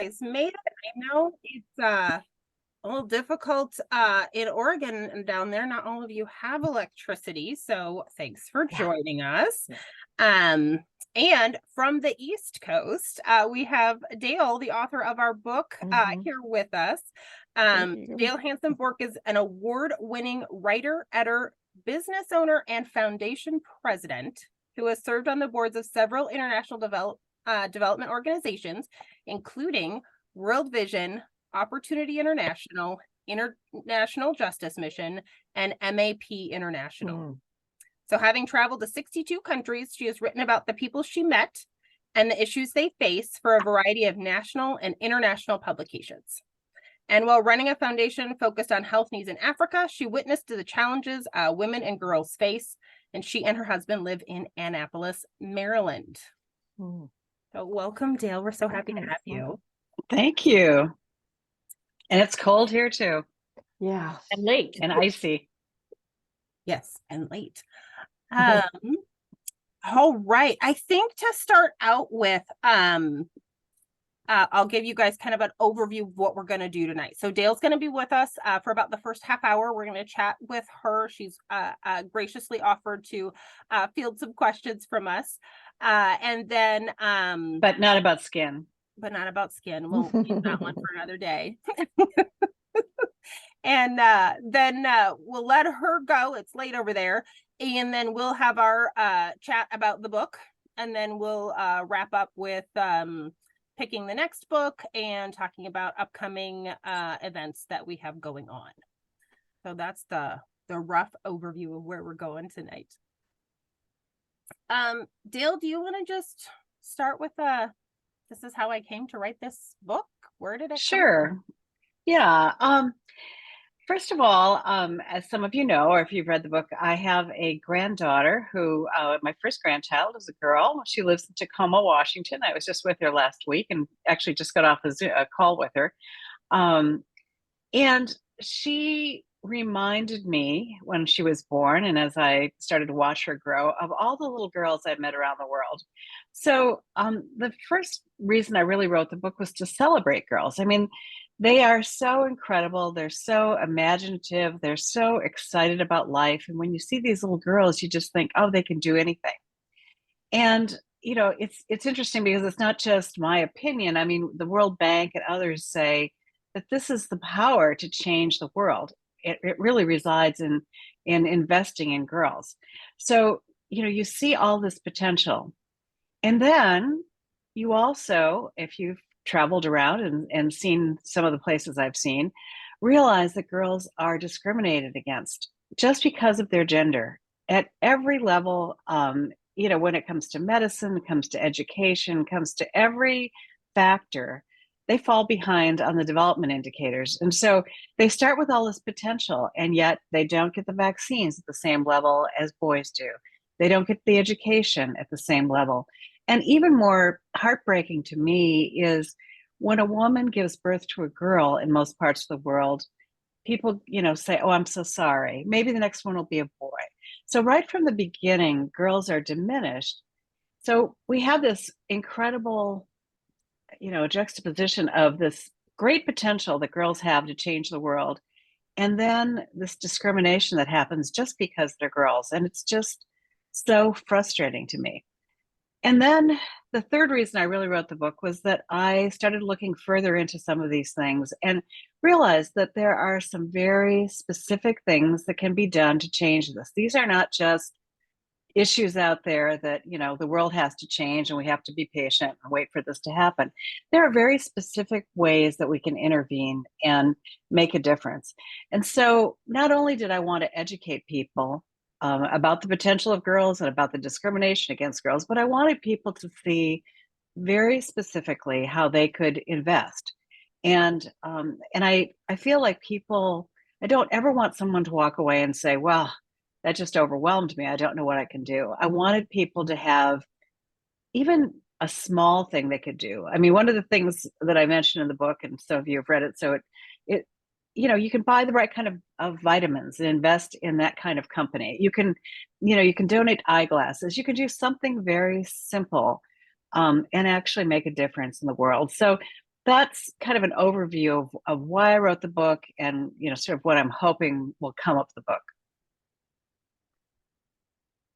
guys made it. I know it's a little difficult in Oregon and down there. Not all of you have electricity, so thanks for joining us. Um, and from the East Coast, we have Dale, the author of our book, here with us. Dale Hanson Bourke is an award-winning writer, editor, business owner, and foundation president who has served on the boards of several international development organizations, including World Vision, Opportunity International, International Justice Mission, and MAP International. So having traveled to 62 countries, she has written about the people she met and the issues they face for a variety of national and international publications. And while running a foundation focused on health needs in Africa, she witnessed the challenges women and girls face, and she and her husband live in Annapolis, Maryland. So welcome, Dale. We're so happy to have you. Thank you. And it's cold here too. Yeah. And late and icy. Yes, and late. All right. I think to start out with, I'll give you guys kind of an overview of what we're going to do tonight. So Dale's going to be with us for about the first half hour. We're going to chat with her. She's graciously offered to field some questions from us. And then... but not about skin. But not about skin. We'll leave that one for another day. And then we'll let her go. It's late over there. And then we'll have our chat about the book. And then we'll wrap up with picking the next book and talking about upcoming events that we have going on. So that's the rough overview of where we're going tonight. Dale, do you want to just start with this is how I came to write this book? Where did it come from? Yeah. First of all, as some of you know, or if you've read the book, I have a granddaughter who, my first grandchild is a girl. She lives in Tacoma, Washington. I was just with her last week and actually just got off a call with her. And she reminded me when she was born, and as I started to watch her grow, of all the little girls I met around the world. So the first reason I really wrote the book was to celebrate girls. I mean, they are so incredible. They're so imaginative. They're so excited about life. And when you see these little girls, you just think, oh, they can do anything. And, you know, it's interesting because it's not just my opinion. I mean, the World Bank and others say that this is the power to change the world. It really resides in investing in girls. So, you know, you see all this potential. And then you also, if you've traveled around and seen some of the places I've seen, realize that girls are discriminated against just because of their gender at every level. You know, when it comes to medicine, it comes to education, comes to every factor, they fall behind on the development indicators. And so they start with all this potential, and yet they don't get the vaccines at the same level as boys do. They don't get the education at the same level. And even more heartbreaking to me is when a woman gives birth to a girl in most parts of the world, people, you know, say, oh, I'm so sorry. Maybe the next one will be a boy. So right from the beginning, girls are diminished. So we have this incredible, you know, juxtaposition of this great potential that girls have to change the world, and then this discrimination that happens just because they're girls. And it's just so frustrating to me. And then the third reason I really wrote the book was that I started looking further into some of these things and realized that there are some very specific things that can be done to change this. These are not just issues out there that, you know, the world has to change and we have to be patient and wait for this to happen. There are very specific ways that we can intervene and make a difference. And so not only did I want to educate people about the potential of girls and about the discrimination against girls, but I wanted people to see very specifically how they could invest. And I feel like people, I don't ever want someone to walk away and say, well, that just overwhelmed me. I don't know what I can do. I wanted people to have even a small thing they could do. I mean, one of the things that I mentioned in the book, and some of you have read it, so it you know, you can buy the right kind of vitamins and invest in that kind of company. You can, you know, you can donate eyeglasses. You can do something very simple and actually make a difference in the world. So that's kind of an overview of why I wrote the book and, sort of what I'm hoping will come of the book.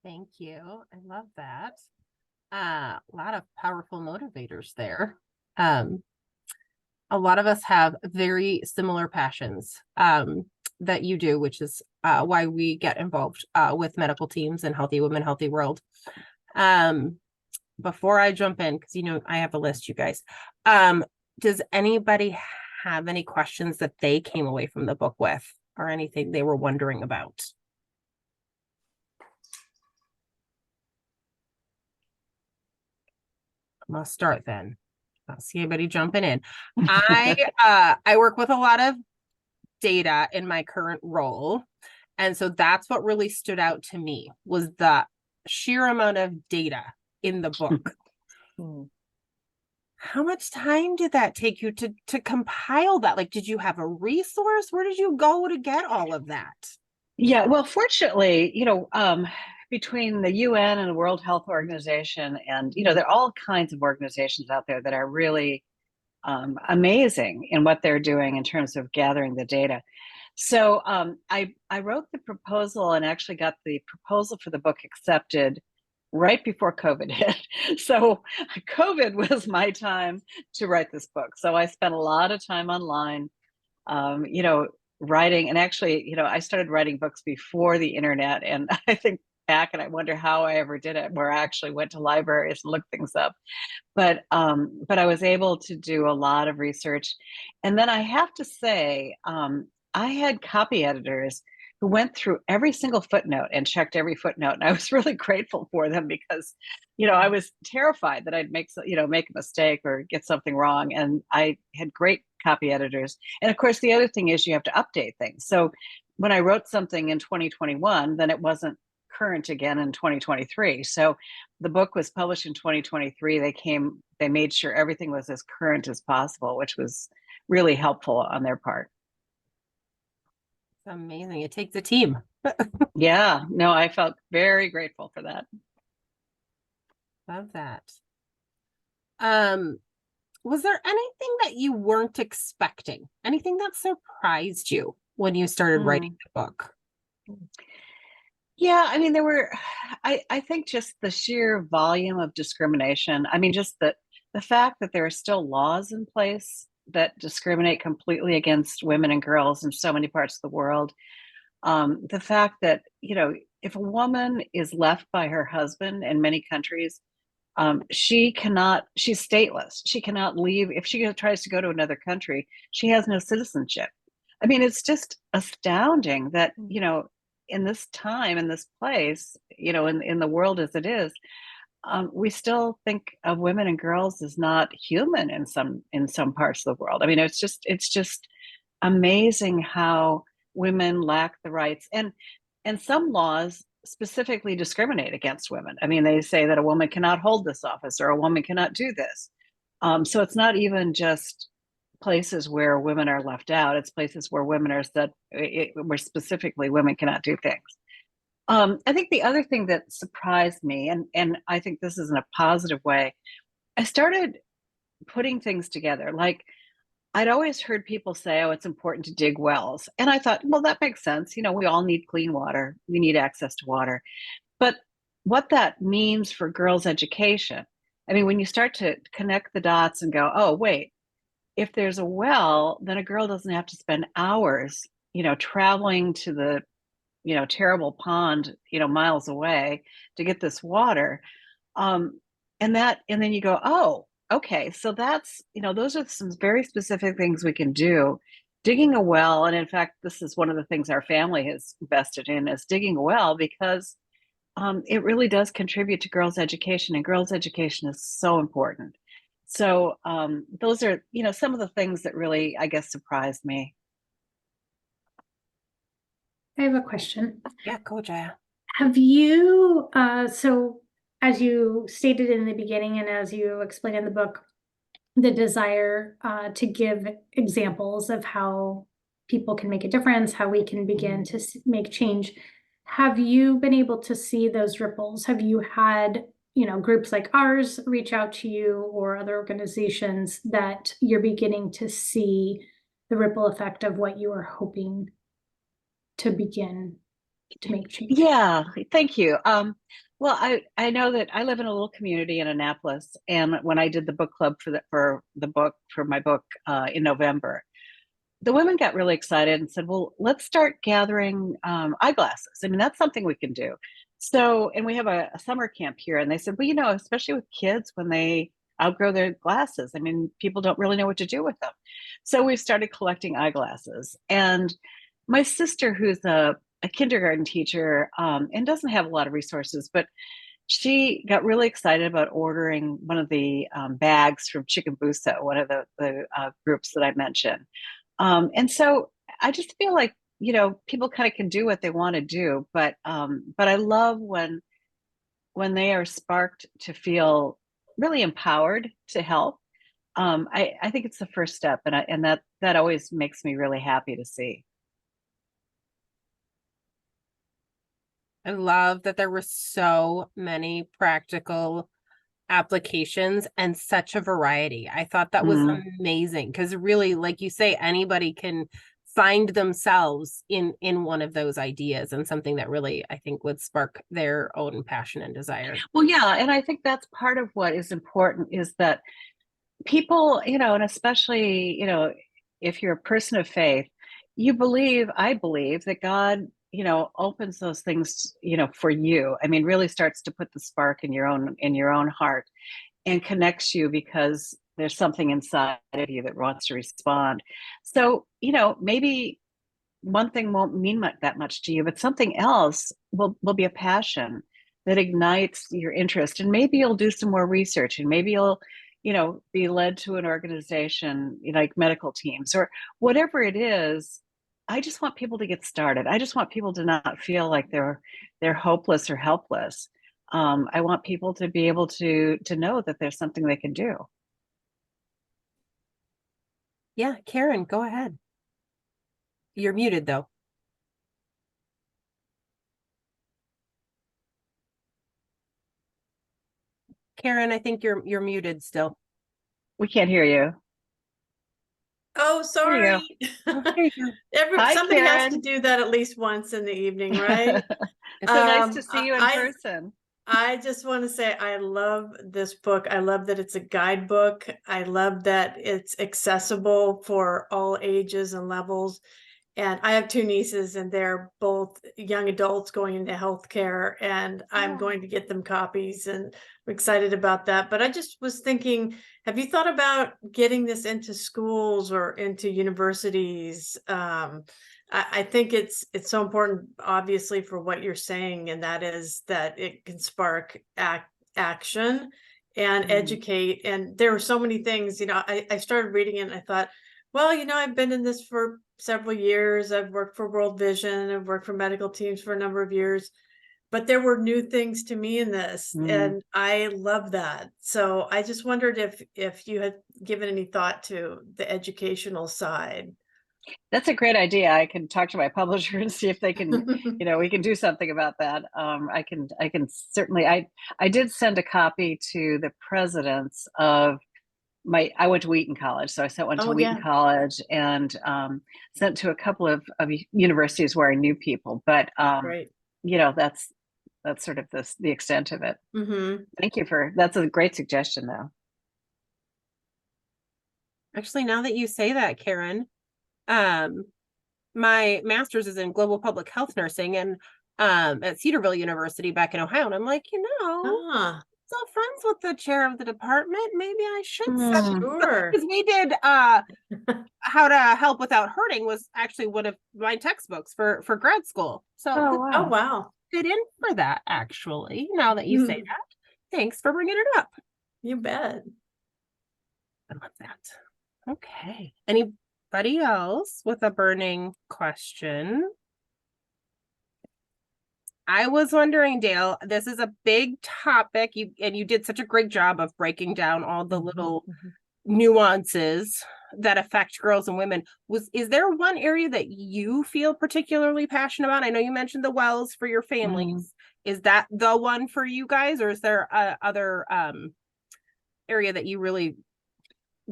Thank you. I love that. A lot of powerful motivators there. A lot of us have very similar passions that you do, which is why we get involved with medical teams and Healthy Women, Healthy World. Before I jump in, because I have a list, you guys. Does anybody have any questions that they came away from the book with, or anything they were wondering about? I'm gonna start then. I don't see anybody jumping in. I work with a lot of data in my current role. And so that's what really stood out to me, was the sheer amount of data in the book. How much time did that take you to compile that? Like, did you have a resource? Where did you go to get all of that? Yeah, well, fortunately, between the UN and the World Health Organization, and there are all kinds of organizations out there that are really amazing in what they're doing in terms of gathering the data. So I wrote the proposal and actually got the proposal for the book accepted right before COVID hit. So COVID was my time to write this book. So I spent a lot of time online, writing. And actually, I started writing books before the internet. And I think back and I wonder how I ever did it, where I actually went to libraries and looked things up. But I was able to do a lot of research. And then I have to say, I had copy editors who went through every single footnote and checked every footnote. And I was really grateful for them because, I was terrified that I'd make a mistake or get something wrong. And I had great copy editors. And of course, the other thing is you have to update things. So when I wrote something in 2021, then it wasn't current again in 2023. So the book was published in 2023. They made sure everything was as current as possible, which was really helpful on their part. It's amazing. It takes a team. Yeah, no, I felt very grateful for that. Love that. Was there anything that you weren't expecting? Anything that surprised you when you started writing the book? Yeah, I mean, I think just the sheer volume of discrimination. I mean, just the fact that there are still laws in place that discriminate completely against women and girls in so many parts of the world. The fact that, if a woman is left by her husband in many countries, she's stateless. She cannot leave. If she tries to go to another country, she has no citizenship. I mean, it's just astounding that, in this time, in this place, in the world as it is, we still think of women and girls as not human in some parts of the world. I mean, it's just amazing how women lack the rights, and some laws specifically discriminate against women. I mean, they say that a woman cannot hold this office or a woman cannot do this. So it's not even just places where women are left out. It's places where women are said, where specifically women cannot do things. I think the other thing that surprised me, and I think this is in a positive way, I started putting things together. Like, I'd always heard people say, oh, it's important to dig wells. And I thought, well, that makes sense. We all need clean water. We need access to water. But what that means for girls' education, I mean, when you start to connect the dots and go, oh, wait, if there's a well, then a girl doesn't have to spend hours, traveling to the, terrible pond, miles away to get this water. And then you go, oh, okay, so that's, those are some very specific things we can do. Digging a well, and in fact, this is one of the things our family has invested in, is digging a well, because it really does contribute to girls' education, and girls' education is so important. So those are, some of the things that really, I guess, surprised me. I have a question. Yeah, go, Jaya. Have you, so as you stated in the beginning and as you explain in the book, the desire to give examples of how people can make a difference, how we can begin to make change. Have you been able to see those ripples? Have you had groups like ours reach out to you or other organizations, that you're beginning to see the ripple effect of what you are hoping to begin to make change. Yeah, thank you. Well, I know that I live in a little community in Annapolis, and when I did the book club for my book in November, the women got really excited and said, "Well, let's start gathering eyeglasses. I mean, that's something we can do." So, and we have a summer camp here, and they said, "Well, especially with kids when they outgrow their glasses, I mean, people don't really know what to do with them." So we started collecting eyeglasses, and my sister, who's a kindergarten teacher and doesn't have a lot of resources, but she got really excited about ordering one of the bags from Chicken Busa, one of the groups that I mentioned. And so I just feel like, people kind of can do what they want to do, but I love when they are sparked to feel really empowered to help. I think it's the first step, and that always makes me really happy to see. I love that there were so many practical applications and such a variety. I thought that was amazing, because really, like you say, anybody can find themselves in one of those ideas, and something that really, I think, would spark their own passion and desire. Well, yeah, and I think that's part of what is important, is that people, and especially, if you're a person of faith, I believe that God, opens those things, for you. I mean, really starts to put the spark in your own heart, and connects you because there's something inside of you that wants to respond. So, maybe one thing won't mean that much to you, but something else will be a passion that ignites your interest. And maybe you'll do some more research, and maybe you'll, be led to an organization, like medical teams or whatever it is. I just want people to get started. I just want people to not feel like they're hopeless or helpless. I want people to be able to know that there's something they can do. Yeah, Karen, go ahead. You're muted though. Karen, I think you're muted still. We can't hear you. Oh, sorry. Hi, Somebody has to Karen. do that at least once in the evening, right? It's so nice to see you in person. I just want to say I love this book. I love that it's a guidebook. I love that it's accessible for all ages and levels. And I have two nieces, and they're both young adults going into healthcare, and I'm going to get them copies, and I'm excited about that. But I just was thinking, have you thought about getting this into schools or into universities? I think it's so important, obviously, for what you're saying, and that is that it can spark action and educate. And there are so many things, I started reading it and I thought, well, I've been in this for several years. I've worked for World Vision. I've worked for medical teams for a number of years, but there were new things to me in this, and I love that. So I just wondered if you had given any thought to the educational side. That's a great idea. I can talk to my publisher and see if they can, we can do something about that. I can certainly, I did send a copy to the presidents of I went to Wheaton College, so I sent one to Wheaton College, and sent to a couple of universities where I knew people. But Right. That's sort of the extent of it. Thank you that's a great suggestion, though. Actually, now that you say that, Karen, my master's is in global public health nursing, and at Cedarville University back in Ohio, and I'm like, still friends with the chair of the department. Maybe I should send, because we did how to help without hurting was actually one of my textbooks for grad school. So oh wow, good in for that, actually, now that you say that. Thanks for bringing it up. You bet. I love that. Okay, anybody else with a burning question? I was wondering, Dale, this is a big topic. You did such a great job of breaking down all the little nuances that affect girls and women. Is there one area that you feel particularly passionate about? I know you mentioned the wells for your families. Is that the one for you guys, or is there other area that you really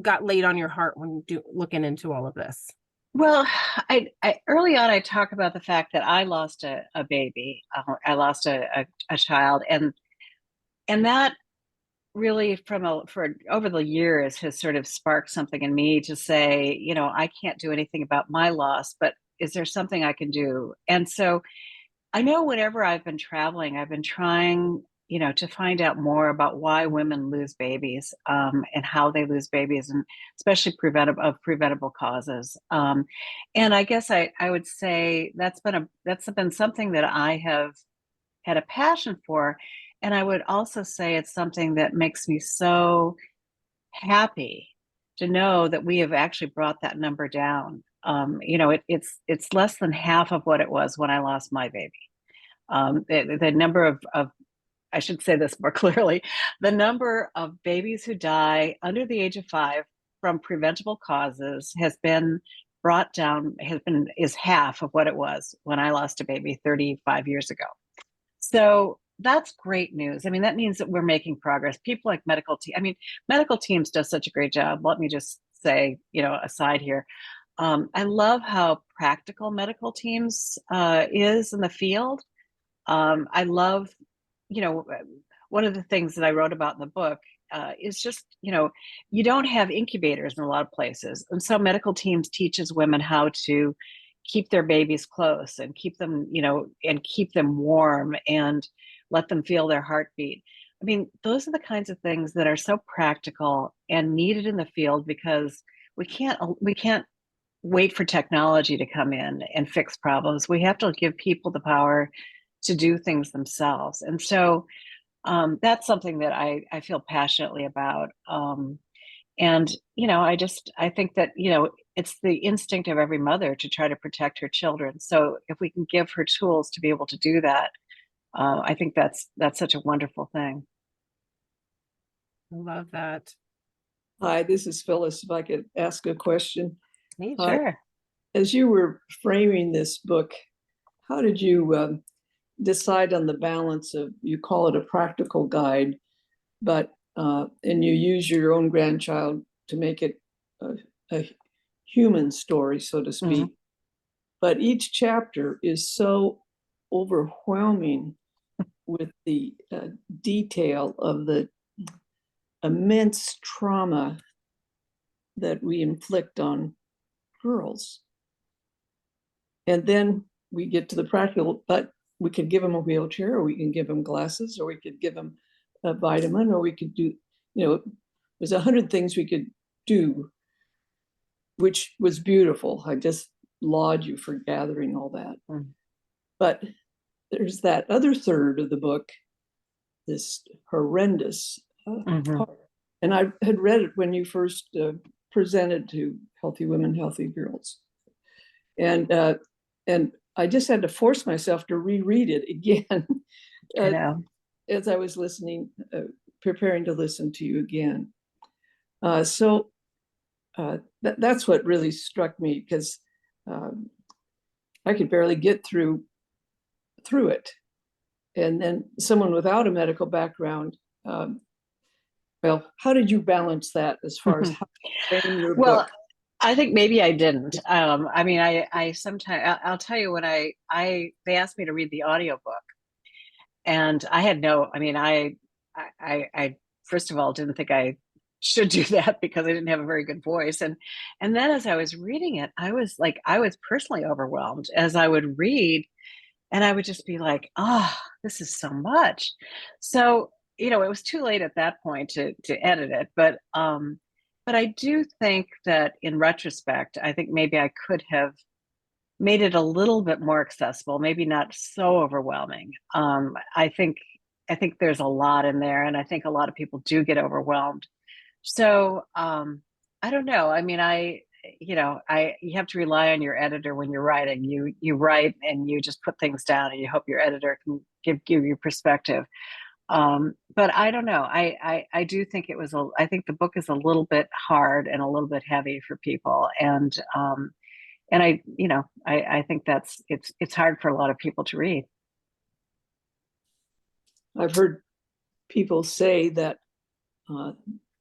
got laid on your heart when looking into all of this? Well, I early on I talk about the fact that I lost a baby. I lost a child, and that really for over the years has sort of sparked something in me to say, I can't do anything about my loss, but is there something I can do? And so I know whenever I've been traveling, I've been trying, to find out more about why women lose babies, and how they lose babies, and especially preventable causes. And I guess I would say that's been something that I have had a passion for. And I would also say it's something that makes me so happy to know that we have actually brought that number down. It's less than half of what it was when I lost my baby. The number of I should say this more clearly, the number of babies who die under the age of 5 from preventable causes has been brought down, is half of what it was when I lost a baby 35 years ago. So that's great news. I mean, that means that we're making progress. People like medical teams does such a great job. Let me just say, aside here, I love how practical medical teams is in the field. I love, one of the things that I wrote about in the book is just, you don't have incubators in a lot of places. And so medical teams teaches women how to keep their babies close and keep them, and keep them warm and let them feel their heartbeat. I mean, those are the kinds of things that are so practical and needed in the field, because we can't wait for technology to come in and fix problems. We have to give people the power to do things themselves. And so that's something that I feel passionately about. And, I think that, it's the instinct of every mother to try to protect her children. So if we can give her tools to be able to do that, I think that's such a wonderful thing. I love that. Hi, this is Phyllis. If I could ask a question. Hey, Sure. As you were framing this book, how did you decide on the balance of, you call it a practical guide, but and you use your own grandchild to make it a human story, so to speak. But each chapter is so overwhelming with the detail of the immense trauma that we inflict on girls. And then we get to the practical, but we could give them a wheelchair, or we can give them glasses, or we could give them a vitamin, or we could do, there's 100 things we could do, which was beautiful. I just laud you for gathering all that. But there's that other third of the book, this horrendous part. And I had read it when you first presented to Healthy Women, Healthy Girls. And I just had to force myself to reread it again as I was listening, preparing to listen to you again. So that's what really struck me, because I could barely get through it. And then someone without a medical background, well, how did you balance that as far as how to frame your book? I think maybe I didn't. I mean, I sometimes, I'll tell you, when they asked me to read the audiobook, and I had I first of all didn't think I should do that, because I didn't have a very good voice. And then as I was reading it, I was personally overwhelmed as I would read, and I would just be like, oh, this is so much. So, it was too late at that point to edit it. But I do think that in retrospect, I think maybe I could have made it a little bit more accessible, maybe not so overwhelming. I think there's a lot in there, and I think a lot of people do get overwhelmed. So I don't know. I mean, you have to rely on your editor when you're writing. You write and you just put things down, and you hope your editor can give you perspective. But I don't know. I do think I think the book is a little bit hard and a little bit heavy for people. And I think it's hard for a lot of people to read. I've heard people say that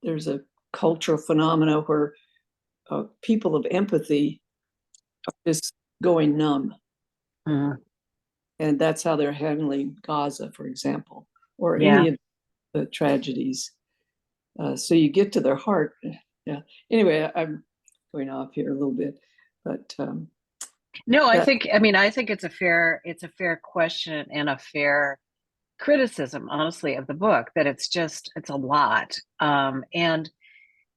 there's a cultural phenomena where people of empathy are just going numb. And that's how they're handling Gaza, for example, or any of the tragedies. So you get to their heart. Yeah. Anyway, I'm going off here a little bit, but no, I think it's a fair question and a fair criticism, honestly, of the book, that it's a lot. And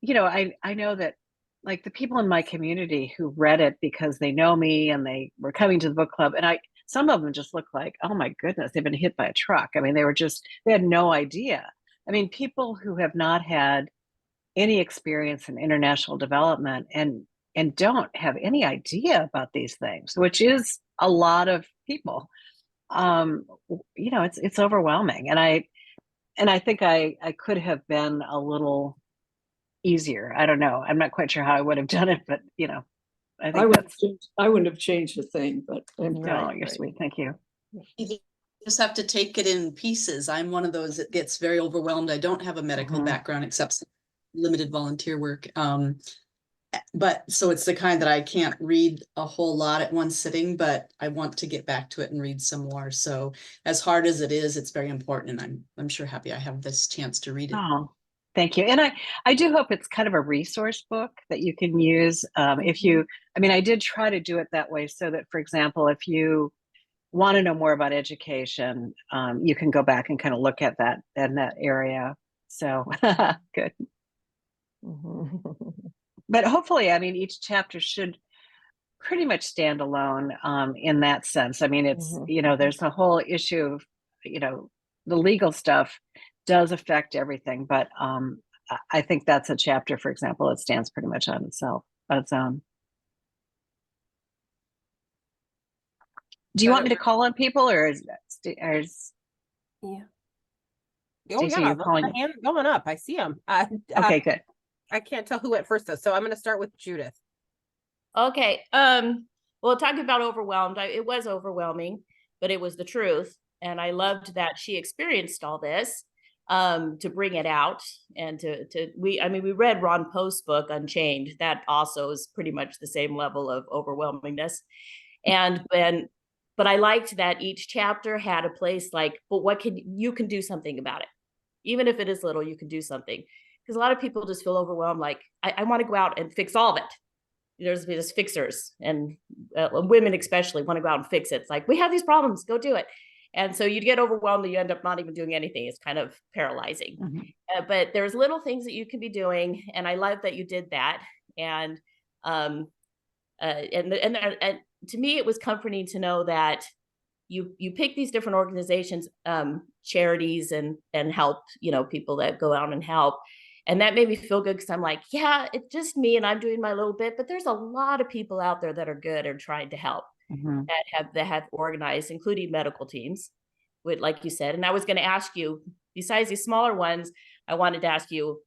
I know that, like, the people in my community who read it because they know me and they were coming to the book club, and some of them just look like, oh my goodness, they've been hit by a truck. I mean, they had no idea. I mean, people who have not had any experience in international development and don't have any idea about these things, which is a lot of people. It's overwhelming. And I think I could have been a little easier. I don't know. I'm not quite sure how I would have done it, but I think I wouldn't have changed a thing, but you're sweet. Thank you. You just have to take it in pieces. I'm one of those that gets very overwhelmed. I don't have a medical background except some limited volunteer work. But so it's the kind that I can't read a whole lot at one sitting, but I want to get back to it and read some more. So as hard as it is, it's very important. And I'm sure happy I have this chance to read it. Oh, thank you. And I do hope it's kind of a resource book that you can use. I did try to do it that way so that, for example, if you want to know more about education, you can go back and kind of look at that in that area. So good. But hopefully, each chapter should pretty much stand alone in that sense. It's, there's a whole issue of, the legal stuff does affect everything. But I think that's a chapter, for example, it stands pretty much on itself, on its own. Do you want me to call on people, or is yeah. Stacey, you're calling? My hand going up. I see them. Okay, good. I can't tell who went first though, so I'm going to start with Judith. Okay. Well, talking about overwhelmed, it was overwhelming, but it was the truth, and I loved that she experienced all this to bring it out, and we read Ron Post's book Unchained. That also is pretty much the same level of overwhelmingness, but I liked that each chapter had a place like, but you can do something about it, even if it is little. You can do something. Because a lot of people just feel overwhelmed, like, I want to go out and fix all of it. There's fixers, and women especially want to go out and fix it. It's like, we have these problems, go do it. And so you get overwhelmed and you end up not even doing anything. It's kind of paralyzing. But there's little things that you can be doing. And I love that you did that. And to me, it was comforting to know that you pick these different organizations, charities, and help, people that go out and help. And that made me feel good, because I'm like, yeah, it's just me and I'm doing my little bit, but there's a lot of people out there that are good and trying to help, that have organized, including medical teams, with, like you said. And I was going to ask you, besides these smaller ones, I wanted to ask you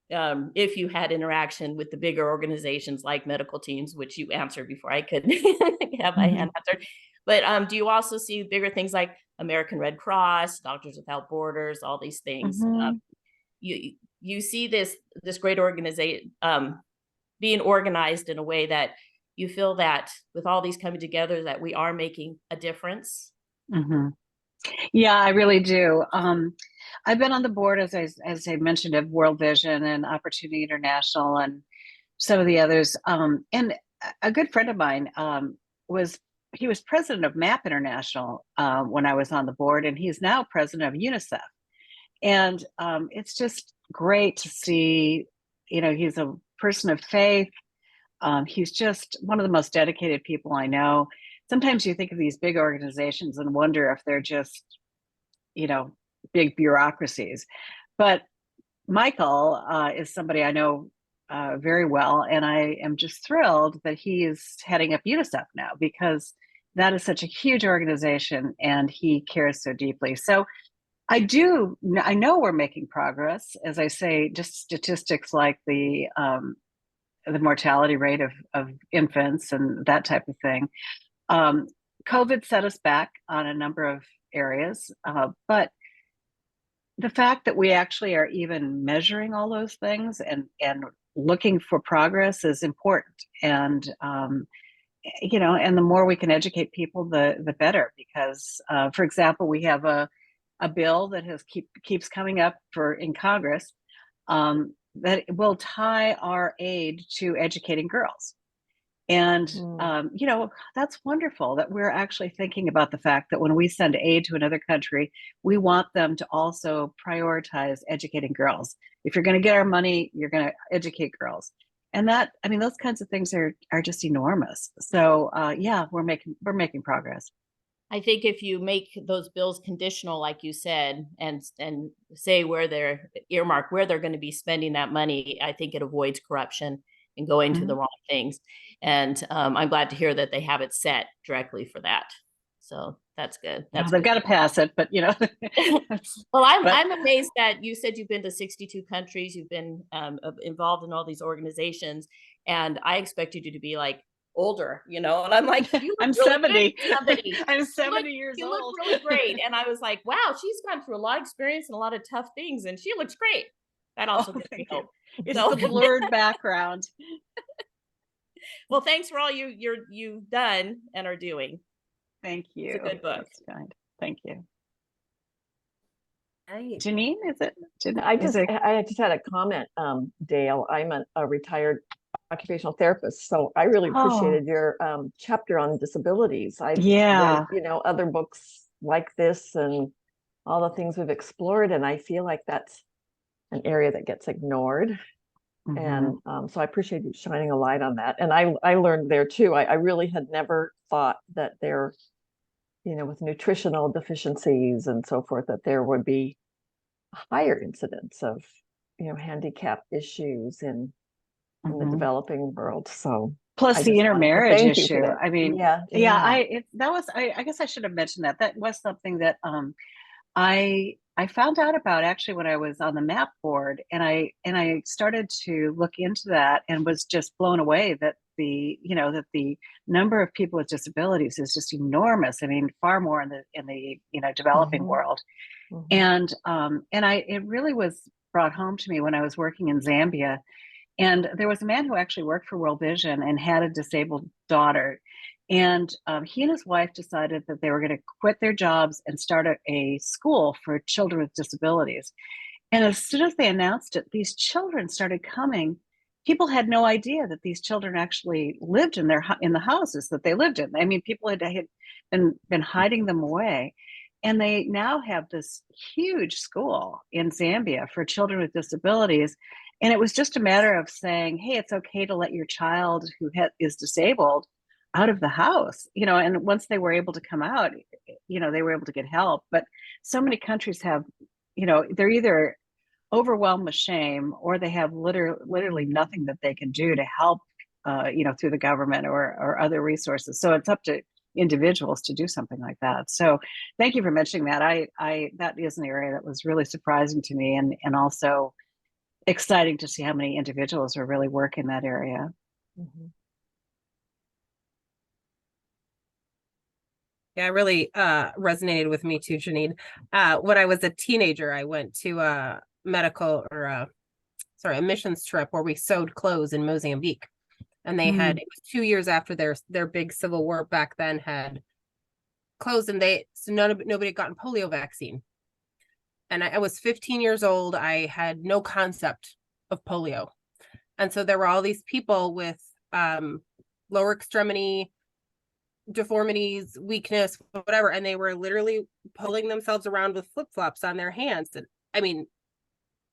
if you had interaction with the bigger organizations like medical teams, which you answered before I could have my hand answered. But do you also see bigger things like American Red Cross, Doctors Without Borders, all these things? You see this great organization being organized in a way that you feel that with all these coming together, that we are making a difference? Yeah, I really do. I've been on the board, as I mentioned, of World Vision and Opportunity International and some of the others. And a good friend of mine was president of MAP International when I was on the board, and he's now president of UNICEF. And it's just great to see, he's a person of faith. He's just one of the most dedicated people I know. Sometimes you think of these big organizations and wonder if they're just, big bureaucracies. But Michael is somebody I know very well, and I am just thrilled that he is heading up UNICEF now, because that is such a huge organization and he cares so deeply. So I know we're making progress. As I say, just statistics like the mortality rate of infants and that type of thing. COVID set us back on a number of areas, but the fact that we actually are even measuring all those things and looking for progress is important. And you know, and the more we can educate people, the better. Because, for example, we have a bill that keeps coming up in Congress that will tie our aid to educating girls. And, you know, that's wonderful that we're actually thinking about the fact that when we send aid to another country, we want them to also prioritize educating girls. If you're going to get our money, you're going to educate girls. And that, I mean, those kinds of things are just enormous. So, yeah, we're making progress. I think if you make those bills conditional, like you said, and say where they're earmarked, where they're going to be spending that money, I think it avoids corruption and going to the wrong things. And I'm glad to hear that they have it set directly for that. So that's good. They've got to pass it, but you know. Well, I'm amazed that you said you've been to 62 countries. You've been involved in all these organizations, and I expected you to be like older, you know. And I'm like, you look I'm really 70. Somebody. I'm 70 years old. You look really great, and I was like, wow, she's gone through a lot of experience and a lot of tough things, and she looks great. That also gives me hope. It's the blurred background. Well, thanks for all you've done and are doing. Thank you. It's a good book. That's kind. Thank you. Right. Janine, is it? I just had a comment, Dale. I'm a retired occupational therapist, so I really appreciated your chapter on disabilities. I read, you know, other books like this and all the things we've explored, and I feel like that's an area that gets ignored. And so I appreciate you shining a light on that. And I learned there too. I really had never thought that there, you know, with nutritional deficiencies and so forth, that there would be a higher incidence of, you know, handicap issues in the developing world. So plus the intermarriage issue. I mean, I guess I should have mentioned that. That was something that I found out about actually when I was on the MAP board, and I started to look into that and was just blown away that the number of people with disabilities is just enormous. I mean, far more in the you know, developing world. And it really was brought home to me when I was working in Zambia. And there was a man who actually worked for World Vision and had a disabled daughter. And he and his wife decided that they were going to quit their jobs and start a school for children with disabilities. And as soon as they announced it, these children started coming. People had no idea that these children actually lived in the houses that they lived in. I mean, people had been hiding them away. And they now have this huge school in Zambia for children with disabilities. And it was just a matter of saying, hey, it's okay to let your child who is disabled out of the house, you know. And once they were able to come out, you know, they were able to get help. But so many countries have, you know, they're either overwhelmed with shame or they have literally nothing that they can do to help, you know, through the government or other resources. So it's up to individuals to do something like that. So thank you for mentioning that. That is an area that was really surprising to me, and also exciting to see how many individuals are really work in that area. Yeah, it really resonated with me too, Janine. When I was a teenager, I went to a a missions trip where we sewed clothes in Mozambique. And they it was 2 years after their big civil war back then had closed, and nobody had gotten polio vaccine. And I was 15 years old. I had no concept of polio. And so there were all these people with lower extremity deformities, weakness, whatever, and they were literally pulling themselves around with flip-flops on their hands. And I mean,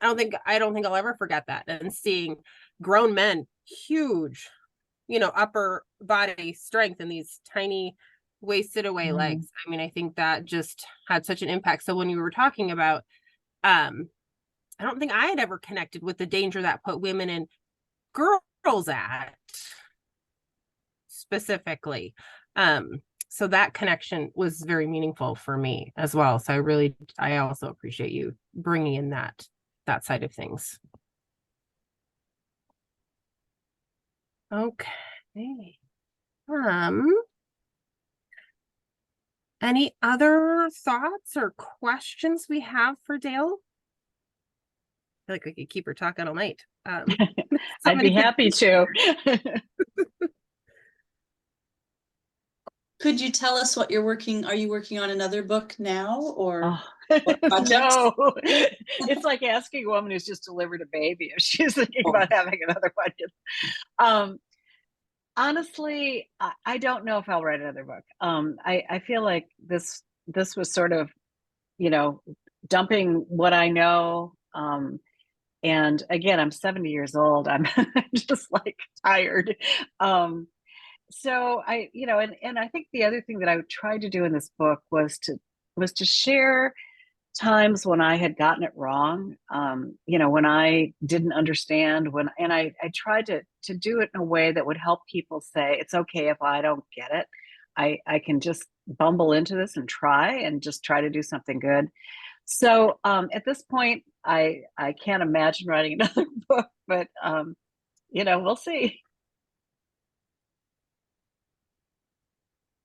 I don't think I'll ever forget that. And seeing grown men, huge, you know, upper body strength and these tiny wasted away legs. I mean, I think that just had such an impact. So when you were talking about, I don't think I had ever connected with the danger that put women and girls at specifically. So that connection was very meaningful for me as well. So I also appreciate you bringing in that side of things. Okay. Any other thoughts or questions we have for Dale? feel like we could keep her talking all night. I'd be happy to. Could you tell us what are you working on another book now, or Oh, projects? no, it's like asking a woman who's just delivered a baby if she's thinking about having another one. Honestly, I don't know if I'll write another book. I feel like this was sort of, dumping what I know. And again, I'm 70 years old. I'm just like tired. So and I think the other thing that I tried to do in this book was to share times when I had gotten it wrong, when I didn't understand, and I tried to do it in a way that would help people say, it's okay if I don't get it. I can just bumble into this and just try to do something good. So at this point, I can't imagine writing another book, but we'll see.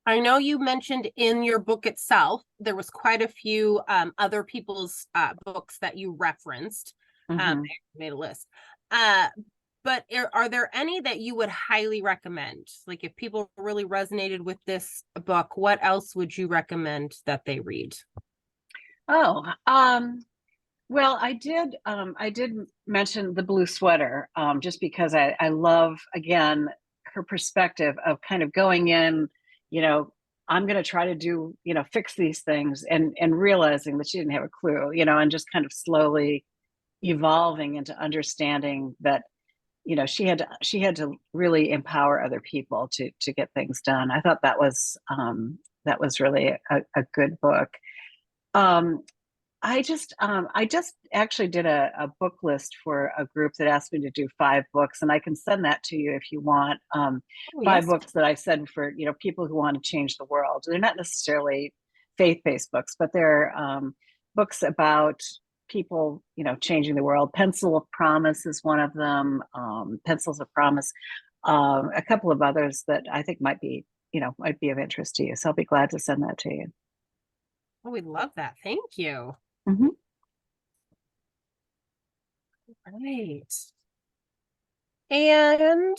I know you mentioned in your book itself, there was quite a few other people's books that you referenced. Mm-hmm. Made a list. But are there any that you would highly recommend? Like if people really resonated with this book, what else would you recommend that they read? Oh, well, I did mention The Blue Sweater, just because I love, again, her perspective of kind of going in, I'm going to try to do, fix these things, and realizing that she didn't have a clue, and just kind of slowly evolving into understanding that, she had to really empower other people to get things done. I thought that was really a good book. I just actually did a book list for a group that asked me to do 5 books, and I can send that to you if you want. 5 books that I said for, people who want to change the world. They're not necessarily faith-based books, but they're books about people, changing the world. Pencil of Promise is one of them. Pencils of Promise. A couple of others that I think might be of interest to you. So I'll be glad to send that to you. Oh, we love that. Thank you. Mm-hmm. Right. And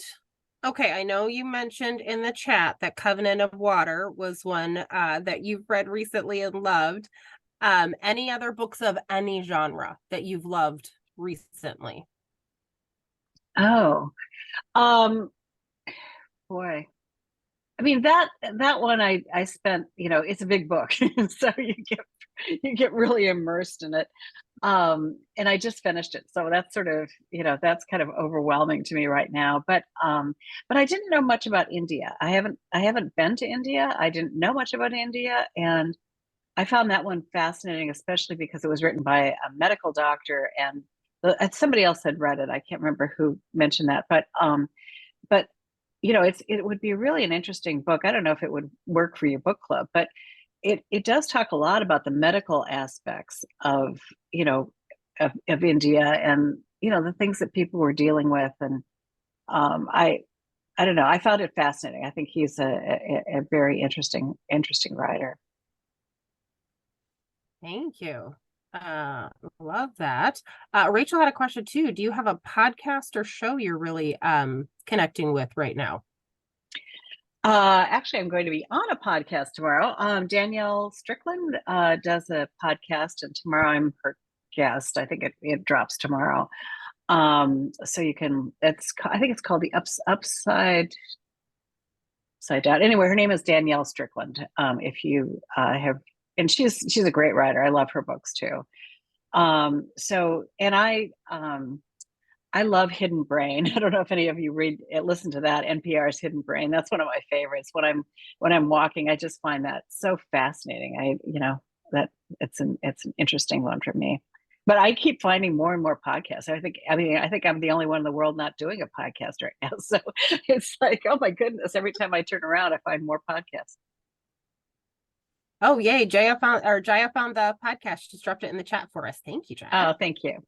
okay, I know you mentioned in the chat that Covenant of Water was one that you've read recently and loved. Any other books of any genre that you've loved recently? Oh, boy. I mean, that one I spent, it's a big book, so you get really immersed in it. And I just finished it, so that's sort of, that's kind of overwhelming to me right now. But I didn't know much about India. I haven't been to India. I didn't know much about India, and I found that one fascinating, especially because it was written by a medical doctor, and somebody else had read it. I can't remember who mentioned that, but it would be really an interesting book. I don't know if it would work for your book club, but it does talk a lot about the medical aspects of India, and the things that people were dealing with. And I don't know, I found it fascinating. I think he's a very interesting writer. Thank you. Love that. Rachel had a question too. Do you have a podcast or show you're really connecting with right now? Actually, I'm going to be on a podcast tomorrow. Danielle Strickland does a podcast, and tomorrow I'm her guest. I think it drops tomorrow. So you can. I think it's called the Upside Down. Anyway, her name is Danielle Strickland. If you have, and she's a great writer. I love her books too. I love Hidden Brain. I don't know if any of you listen to that, NPR's Hidden Brain. That's one of my favorites. When I'm walking, I just find that so fascinating. That it's an interesting one for me. But I keep finding more and more podcasts. I think I'm the only one in the world not doing a podcast right now. So it's like, oh my goodness, every time I turn around, I find more podcasts. Oh, yay. Jaya found the podcast. Just dropped it in the chat for us. Thank you, Jaya. Oh, thank you.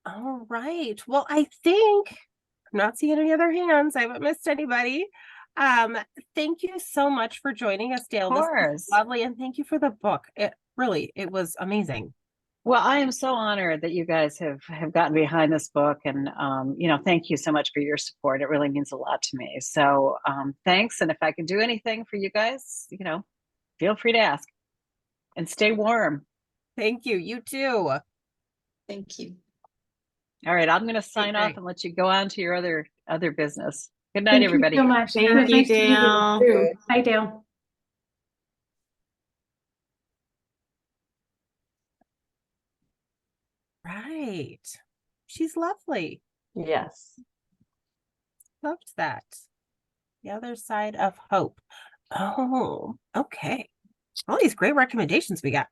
All right. Well, I think I'm not seeing any other hands. I haven't missed anybody. Thank you so much for joining us, Dale. Of course. This was lovely, and thank you for the book. It was amazing. Well, I am so honored that you guys have gotten behind this book, and thank you so much for your support. It really means a lot to me. So thanks, and if I can do anything for you guys, feel free to ask, and stay warm. Thank you. You too. Thank you. All right, I'm going to sign off great. and let you go on to your other business. Good night, everybody. Thank you so much. Thank It was you, nice to meet Dale. too. Bye, Dale. Right. She's lovely. Yes. Loved that. The Other Side of Hope. Oh, okay. All these great recommendations we got.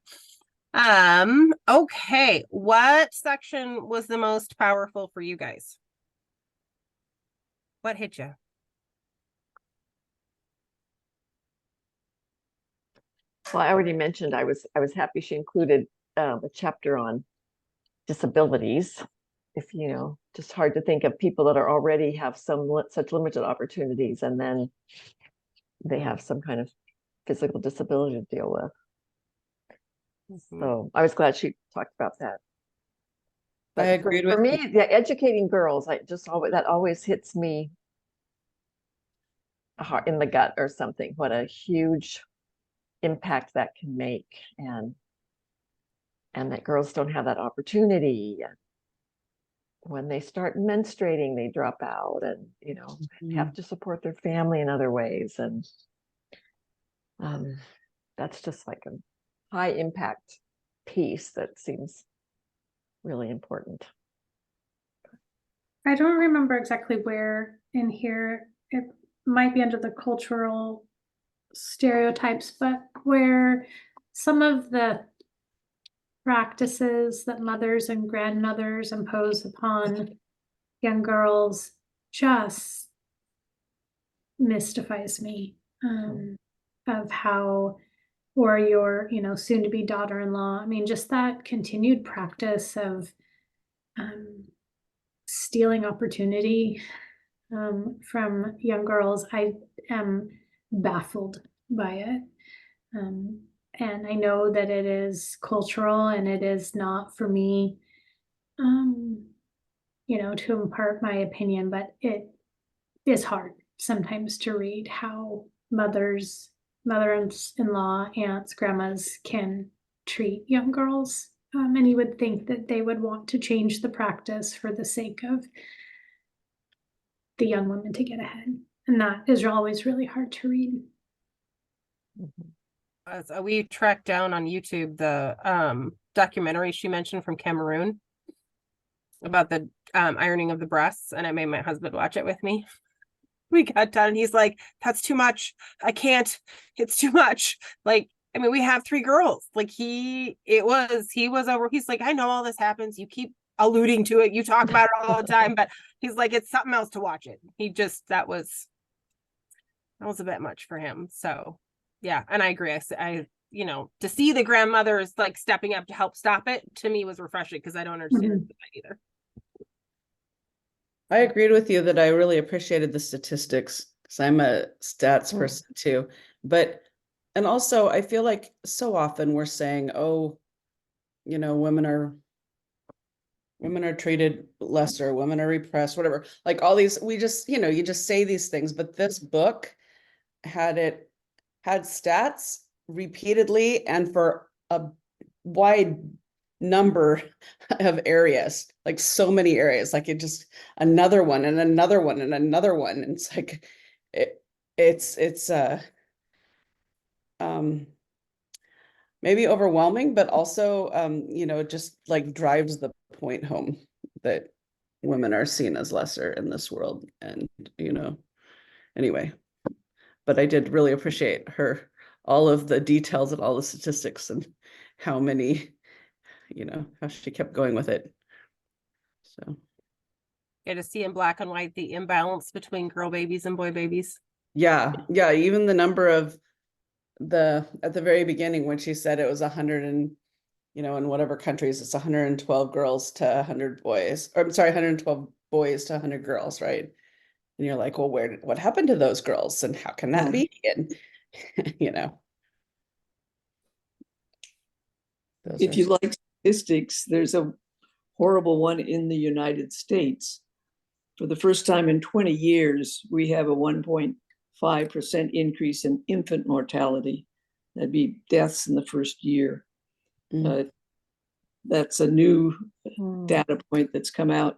Okay. What section was the most powerful for you guys? What hit you? Well, I already mentioned I was happy she included a chapter on disabilities. If just hard to think of people that are already have such limited opportunities, and then they have some kind of physical disability to deal with. So I was glad she talked about that. I agreed with for me, you. yeah, educating girls, that always hits me in the gut or something. What a huge impact that can make, and that girls don't have that opportunity. When they start menstruating, they drop out, and have to support their family in other ways. And that's just like a high impact piece that seems really important. I don't remember exactly where in here. It might be under the cultural stereotypes, but where some of the practices that mothers and grandmothers impose upon young girls just mystifies me, of how, or your soon to be daughter-in-law, I mean, just that continued practice of stealing opportunity from young girls. I am baffled by it. And I know that it is cultural and it is not for me, to impart my opinion, but it is hard sometimes to read how mother-in-law, aunts, grandmas can treat young girls. And you would think that they would want to change the practice for the sake of the young women to get ahead. And that is always really hard to read. So we tracked down on YouTube the documentary she mentioned from Cameroon about the ironing of the breasts, and I made my husband watch it with me. We got done and he's like, that's too much. I can't. It's too much. Like, I mean, we have 3 girls. Like he was over. He's like, I know all this happens. You keep alluding to it. You talk about it all the time, but he's like, it's something else to watch it. That was a bit much for him. So yeah. And I agree. I to see the grandmothers like stepping up to help stop it, to me was refreshing, because I don't understand that either. I agreed with you that I really appreciated the statistics, because I'm a stats person too. And also I feel like so often we're saying, oh, women are treated lesser, women are repressed, whatever. Like all these, we just, you just say these things, but this book had stats repeatedly and for a wide number of areas, like so many areas, like it just another one and another one and another one. And it's like it's maybe overwhelming, but also it just like drives the point home that women are seen as lesser in this world. And anyway, but I did really appreciate all of the details and all the statistics and how many, how she kept going with it. So Yeah, to see in black and white the imbalance between girl babies and boy babies. yeah, even the number of at the very beginning when she said it was 100 and in whatever countries it's 112 girls to 100 boys, or I'm sorry, 112 boys to 100 girls, right? And you're like, well, what happened to those girls, and how can that be? And If statistics, there's a horrible one in the United States. For the first time in 20 years, we have a 1.5% increase in infant mortality. That'd be deaths in the first year. That's a new data point that's come out.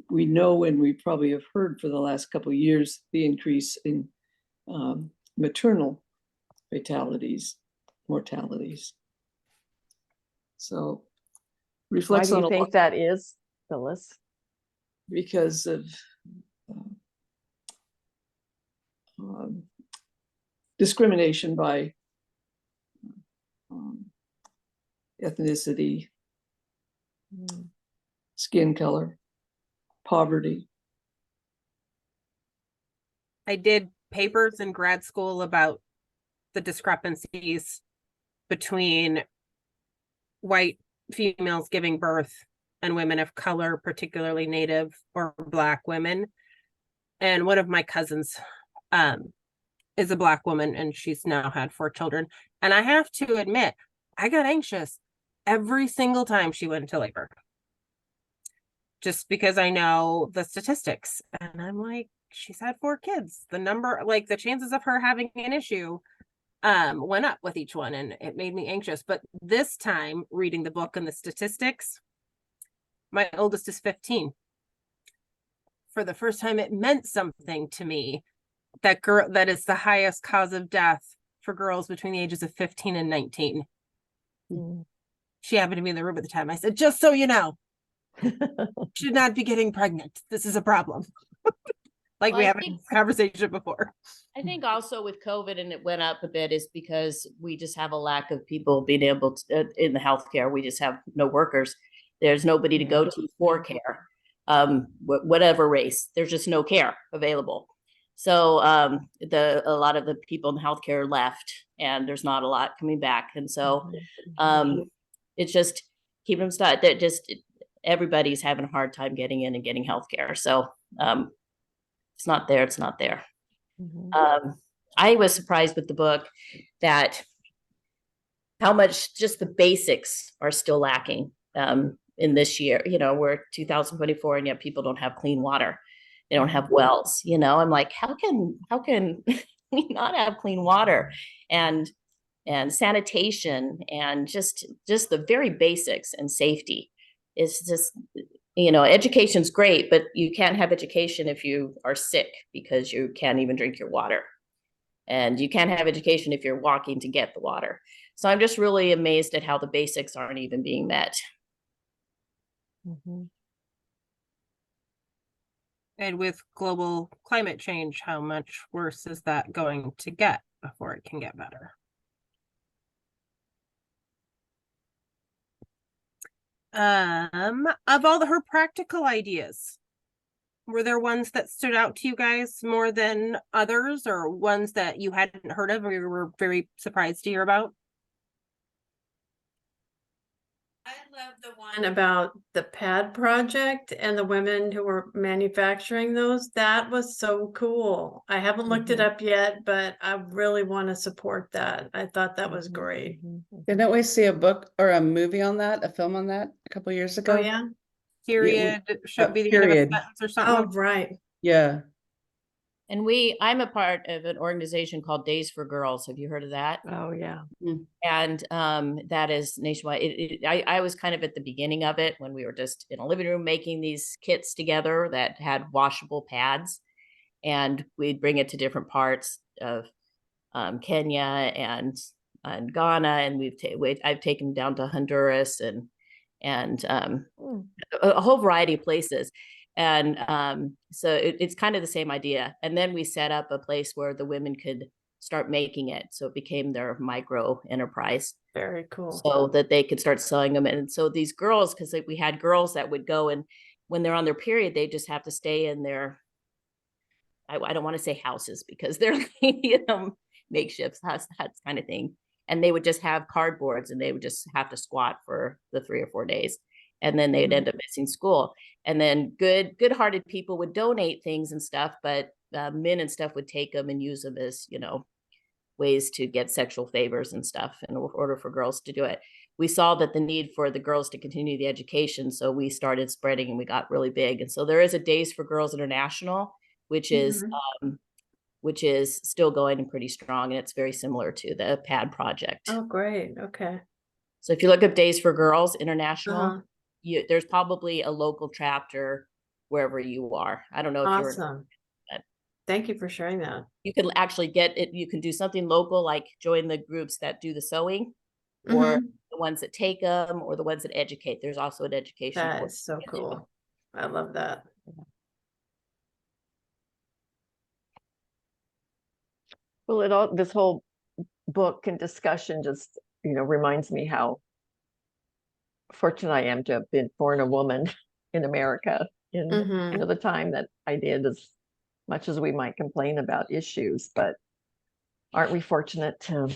We know, and we probably have heard for the last couple of years, the increase in maternal mortalities. So Why reflects do on you a think lot that is, Phyllis? because of discrimination by ethnicity, skin color, poverty. I did papers in grad school about the discrepancies between white females giving birth and women of color, particularly Native or Black women. And one of my cousins is a Black woman, and she's now had 4 children. And I have to admit, I got anxious every single time she went into labor, just because I know the statistics. And I'm like, she's had 4 kids. The number, like the chances of her having an issue went up with each one, and it made me anxious. But this time, reading the book and the statistics, my oldest is 15. For the first time, it meant something to me that is the highest cause of death for girls between the ages of 15 and 19. She happened to be in the room at the time. I said, just so you know, should not be getting pregnant. This is a problem. Like, Well, we haven't had a conversation before. I think also with COVID, and it went up a bit, is because we just have a lack of people being able to, in the healthcare, we just have no workers. There's nobody to go to for care, whatever race, there's just no care available. So a lot of the people in healthcare left, and there's not a lot coming back. And so it's just keeping them stuck. That just, everybody's having a hard time getting in and getting healthcare. So it's not there. It's not there. I was surprised with the book that how much just the basics are still lacking in this year. You know, we're 2024, and yet people don't have clean water. They don't have wells. You know, I'm like, how can we not have clean water and sanitation and just the very basics and safety? It's just, you know, education's great, but you can't have education if you are sick because you can't even drink your water. And you can't have education if you're walking to get the water. So I'm just really amazed at how the basics aren't even being met. And with global climate change, how much worse is that going to get before it can get better? Of all her practical ideas, were there ones that stood out to you guys more than others, or ones that you hadn't heard of or you were very surprised to hear about? I love the one about the pad project and the women who were manufacturing those. That was so cool. I haven't looked it up yet, but I really want to support that. I thought that was great. Didn't we see a book or a movie on that, a film on that a couple years ago? Oh, yeah? Period should be the end of a period. sentence or Oh, something. right. Yeah. And I'm a part of an organization called Days for Girls. Have you heard of that? Oh, yeah. And that is nationwide. I was kind of at the beginning of it when we were just in a living room making these kits together that had washable pads, and we'd bring it to different parts of Kenya and Ghana, and I've taken down to Honduras and a whole variety of places. And so it's kind of the same idea. And then we set up a place where the women could start making it. So it became their micro enterprise. Very cool. So that they could start selling them. And so these girls, because we had girls that would go, and when they're on their period, they just have to stay in their, I don't want to say houses because they're, you know, makeshift huts kind of thing. And they would just have cardboards, and they would just have to squat for the 3 or 4 days. And then they'd end up missing school. And then good-hearted people would donate things and stuff, but men and stuff would take them and use them as, you know, ways to get sexual favors and stuff in order for girls to do it. we saw that the need for the girls to continue the education. So we started spreading and we got really big. And so there is a Days for Girls International, which is still going and pretty strong. And it's very similar to the PAD project. Oh, great. Okay. So if you look up Days for Girls International, there's probably a local chapter wherever you are. I don't know if you're. Awesome. Thank you for sharing that. You can actually get it. You can do something local, like join the groups that do the sewing, or the ones that take them, or the ones that educate. There's also an education. That is so cool. I love that. Well, this whole book and discussion just, reminds me how fortunate I am to have been born a woman in America in the time that I did, as much as we might complain about issues, but aren't we fortunate to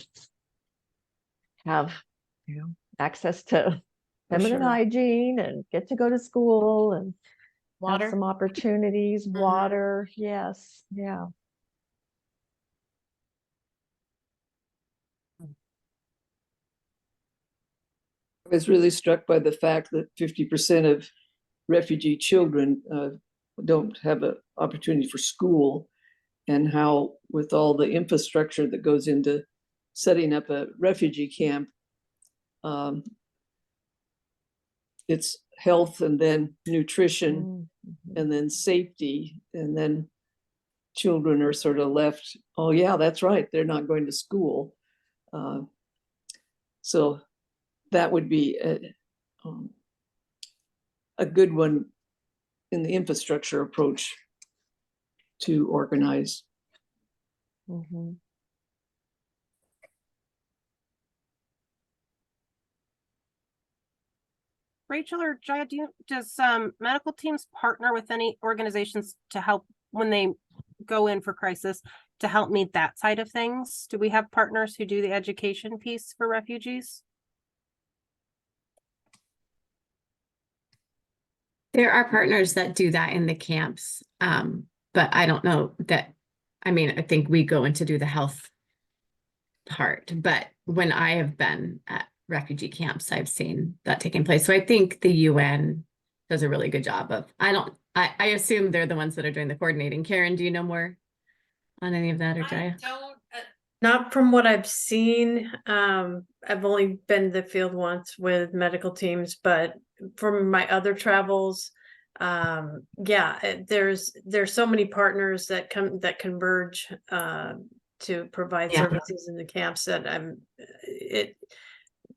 have, access to feminine hygiene and get to go to school and have some opportunities, water. Yes. Yeah. I was really struck by the fact that 50% of refugee children don't have an opportunity for school, and how with all the infrastructure that goes into setting up a refugee camp, it's health and then nutrition and then safety, and then children are sort of left, oh yeah, that's right, they're not going to school. So that would be a good one in the infrastructure approach to organize. Rachel or Jaya, does medical teams partner with any organizations to help when they go in for crisis, to help meet that side of things? Do we have partners who do the education piece for refugees? There are partners that do that in the camps, but I don't know that. I mean, I think we go in to do the health part, but when I have been at refugee camps, I've seen that taking place. So I think the UN does a really good job of, I assume they're the ones that are doing the coordinating. Karen, do you know more on any of that, or Jaya? I don't, not from what I've seen. I've only been to the field once with medical teams, but from my other travels, there's so many partners that converge to provide services in the camps that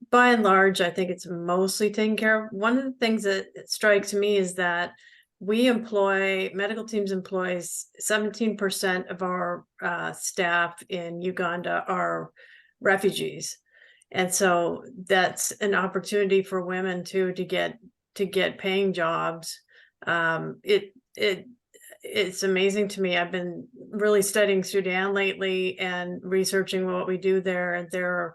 by and large, I think it's mostly taken care of. One of the things that strikes me is that medical teams employs 17% of our staff in Uganda are refugees. And so that's an opportunity for women too, to get paying jobs. It's amazing to me. I've been really studying Sudan lately and researching what we do there. And there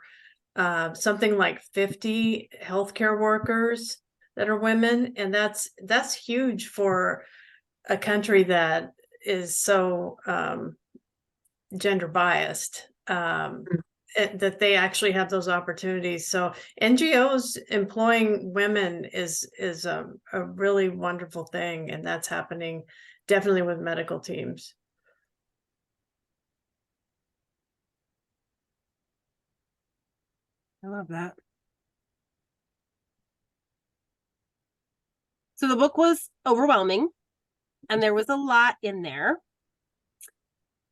are something like 50 healthcare workers that are women, and that's huge for a country that is so gender biased, that they actually have those opportunities. So NGOs employing women is a really wonderful thing, and that's happening definitely with medical teams. I love that. So the book was overwhelming and there was a lot in there.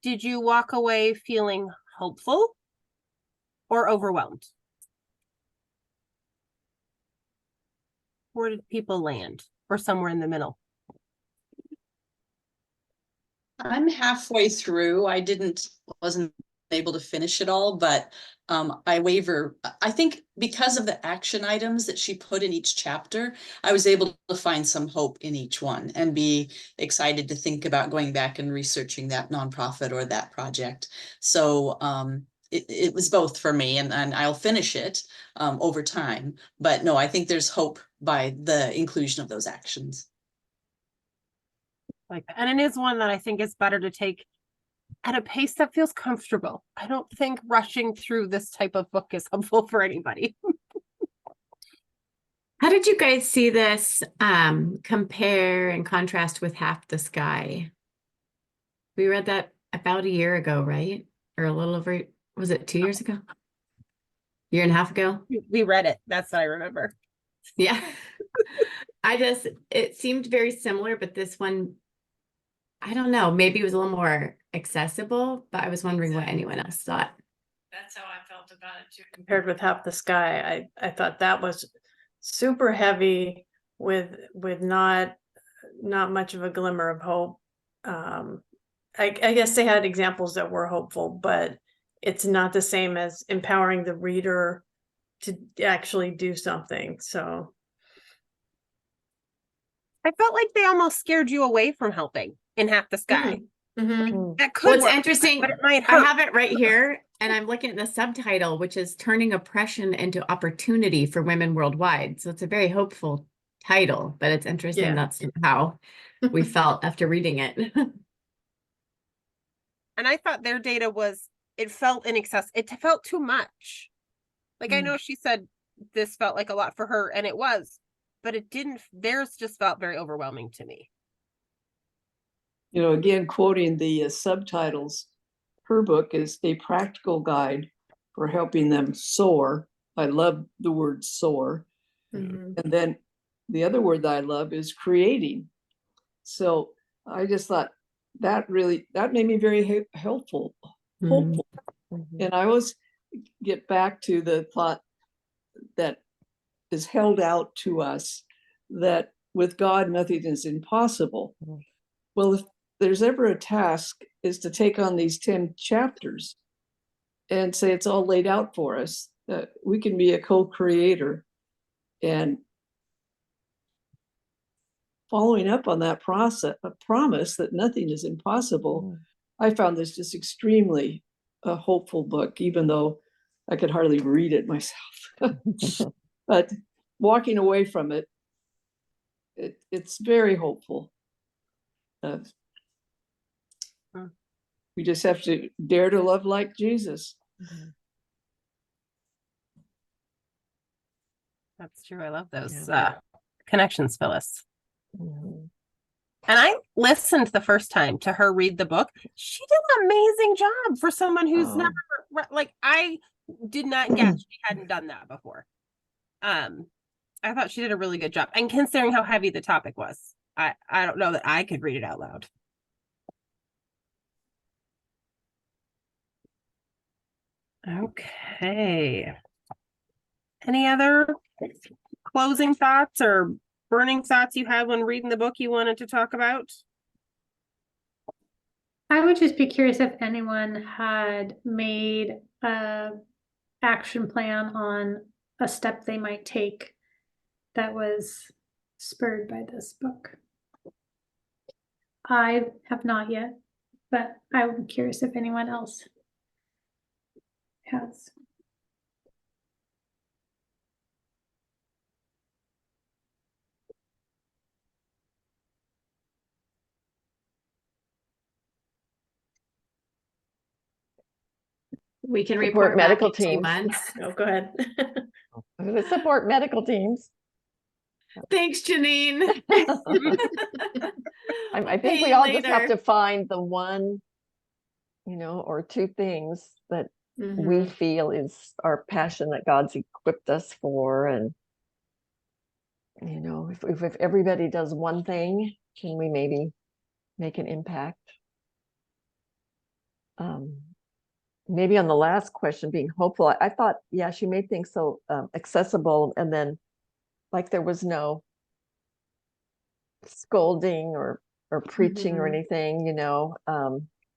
Did you walk away feeling hopeful or overwhelmed? Where did people land, or somewhere in the middle? I'm halfway through. Wasn't able to finish it all, but I waver. I think because of the action items that she put in each chapter, I was able to find some hope in each one and be excited to think about going back and researching that nonprofit or that project. So it was both for me, and I'll finish it over time. But no, I think there's hope by the inclusion of those actions. Like that. And it is one that I think is better to take at a pace that feels comfortable. I don't think rushing through this type of book is helpful for anybody. How did you guys see this compare and contrast with Half the Sky? We read that about a year ago, right? Or a little over, was it 2 years ago? Year and a half ago? We read it. That's what I remember. Yeah. It seemed very similar, but this one, I don't know, maybe it was a little more accessible, but I was wondering what anyone else thought. That's how I felt about it too. Compared with Half the Sky, I thought that was super heavy with not much of a glimmer of hope. I guess they had examples that were hopeful, but it's not the same as empowering the reader to actually do something. So I felt like they almost scared you away from helping in Half the Sky. mm-hmm. That could Well, it's work, interesting. but it might I hurt. have it right here, and I'm looking at the subtitle, which is Turning Oppression into Opportunity for Women Worldwide. So it's a very hopeful title, but it's interesting Yeah. that's how we felt after reading it. And I thought their data it felt inaccessible. It felt too much. Like, I know she said this felt like a lot for her, and it was, but it didn't, theirs just felt very overwhelming to me. You know, again, quoting the subtitles, her book is a practical guide for helping them soar. I love the word soar. Mm-hmm. And then the other word that I love is creating. So I just thought that made me very helpful, hopeful. Mhm. And I always get back to the thought that is held out to us that with God, nothing is impossible. Well, if there's ever a task, is to take on these 10 chapters and say it's all laid out for us, that we can be a co-creator. And following up on that process, a promise that nothing is impossible, I found this just extremely a hopeful book, even though I could hardly read it myself. But walking away from it, it's very hopeful. We just have to dare to love like Jesus. That's true. I love those Yeah. connections, Phyllis. Mhm. And I listened the first time to her read the book. She did an amazing job for someone who's Oh. never, like, I did not guess she hadn't done that before. I thought she did a really good job. And considering how heavy the topic was, I don't know that I could read it out loud. Okay. Any other closing thoughts or burning thoughts you had when reading the book you wanted to talk about? I would just be curious if anyone had made a action plan on a step they might take that was spurred by this book. I have not yet, but I'm curious if anyone else has. We can Support report medical back in 2 teams. months. Oh, go ahead. I'm gonna support medical teams. Thanks, Janine. I think Pay we you all just have later. to find the one, or two things that we Mhm. feel is our passion that God's equipped us for. And, if everybody does one thing, can we maybe make an impact? Maybe on the last question, being hopeful, I thought, yeah, she made things so accessible, and then like there was no scolding or preaching or Mhm. anything,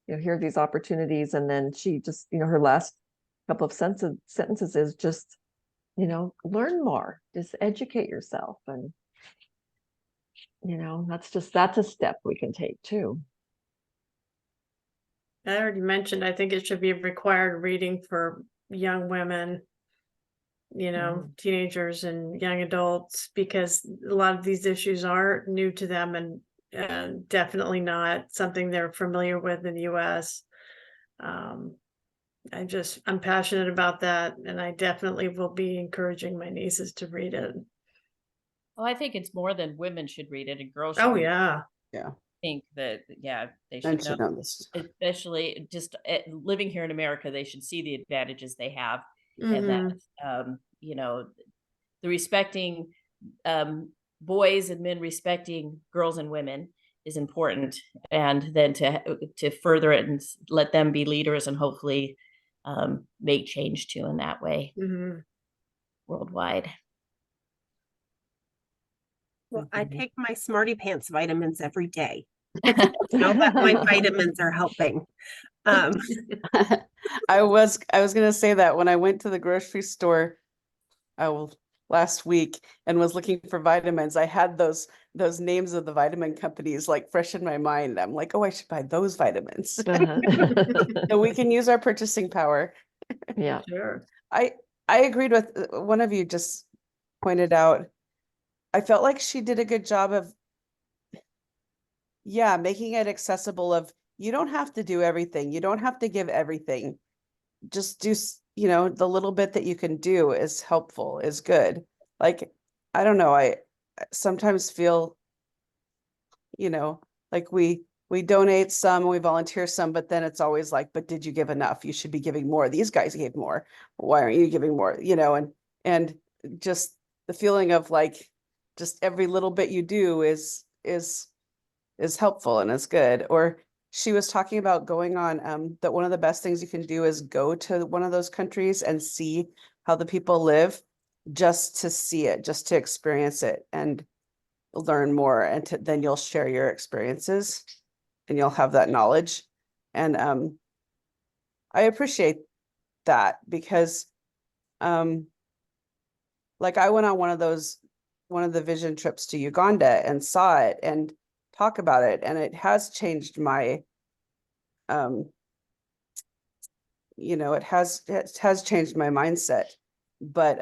here are these opportunities, and then she just, her last couple of sentences is just, learn more, just educate yourself, and that's a step we can take too. I already mentioned, I think it should be required reading for young women, teenagers and young adults, because a lot of these issues are new to them and definitely not something they're familiar with in the US. I'm passionate about that, and I definitely will be encouraging my nieces to read it. Oh, I think it's more than women should read it and girls should Oh, read it. yeah. Yeah. I think that, yeah, they Men should should know, know this. especially just living here in America, they should see the advantages they have. And Mhm. that, you know, the respecting boys and men respecting girls and women is important, and then to further it and let them be leaders and hopefully make change too in that way Mhm. worldwide. Well, I take my Smarty Pants vitamins every day. Know that my vitamins are helping. I was gonna say that when I went to the grocery store last week and was looking for vitamins, I had those names of the vitamin companies like fresh in my mind. I'm like, oh, I should buy those vitamins. So we can use our purchasing power. Yeah. Sure. I agreed with one of you just pointed out. I felt like she did a good job of, yeah, making it accessible of you don't have to do everything. You don't have to give everything. Just do, you know, the little bit that you can do is helpful, is good. Like, I don't know, I sometimes feel, you know, like we donate some, we volunteer some, but then it's always like, but did you give enough? You should be giving more. These guys gave more. Why aren't you giving more? You know, and just the feeling of like just every little bit you do is helpful and is good. Or she was talking about going on that one of the best things you can do is go to one of those countries and see how the people live, just to see it, just to experience it and learn more, and then you'll share your experiences and you'll have that knowledge. And I appreciate that because like I went on one of the vision trips to Uganda and saw it and talk about it, and it has changed my you know, it has changed my mindset. But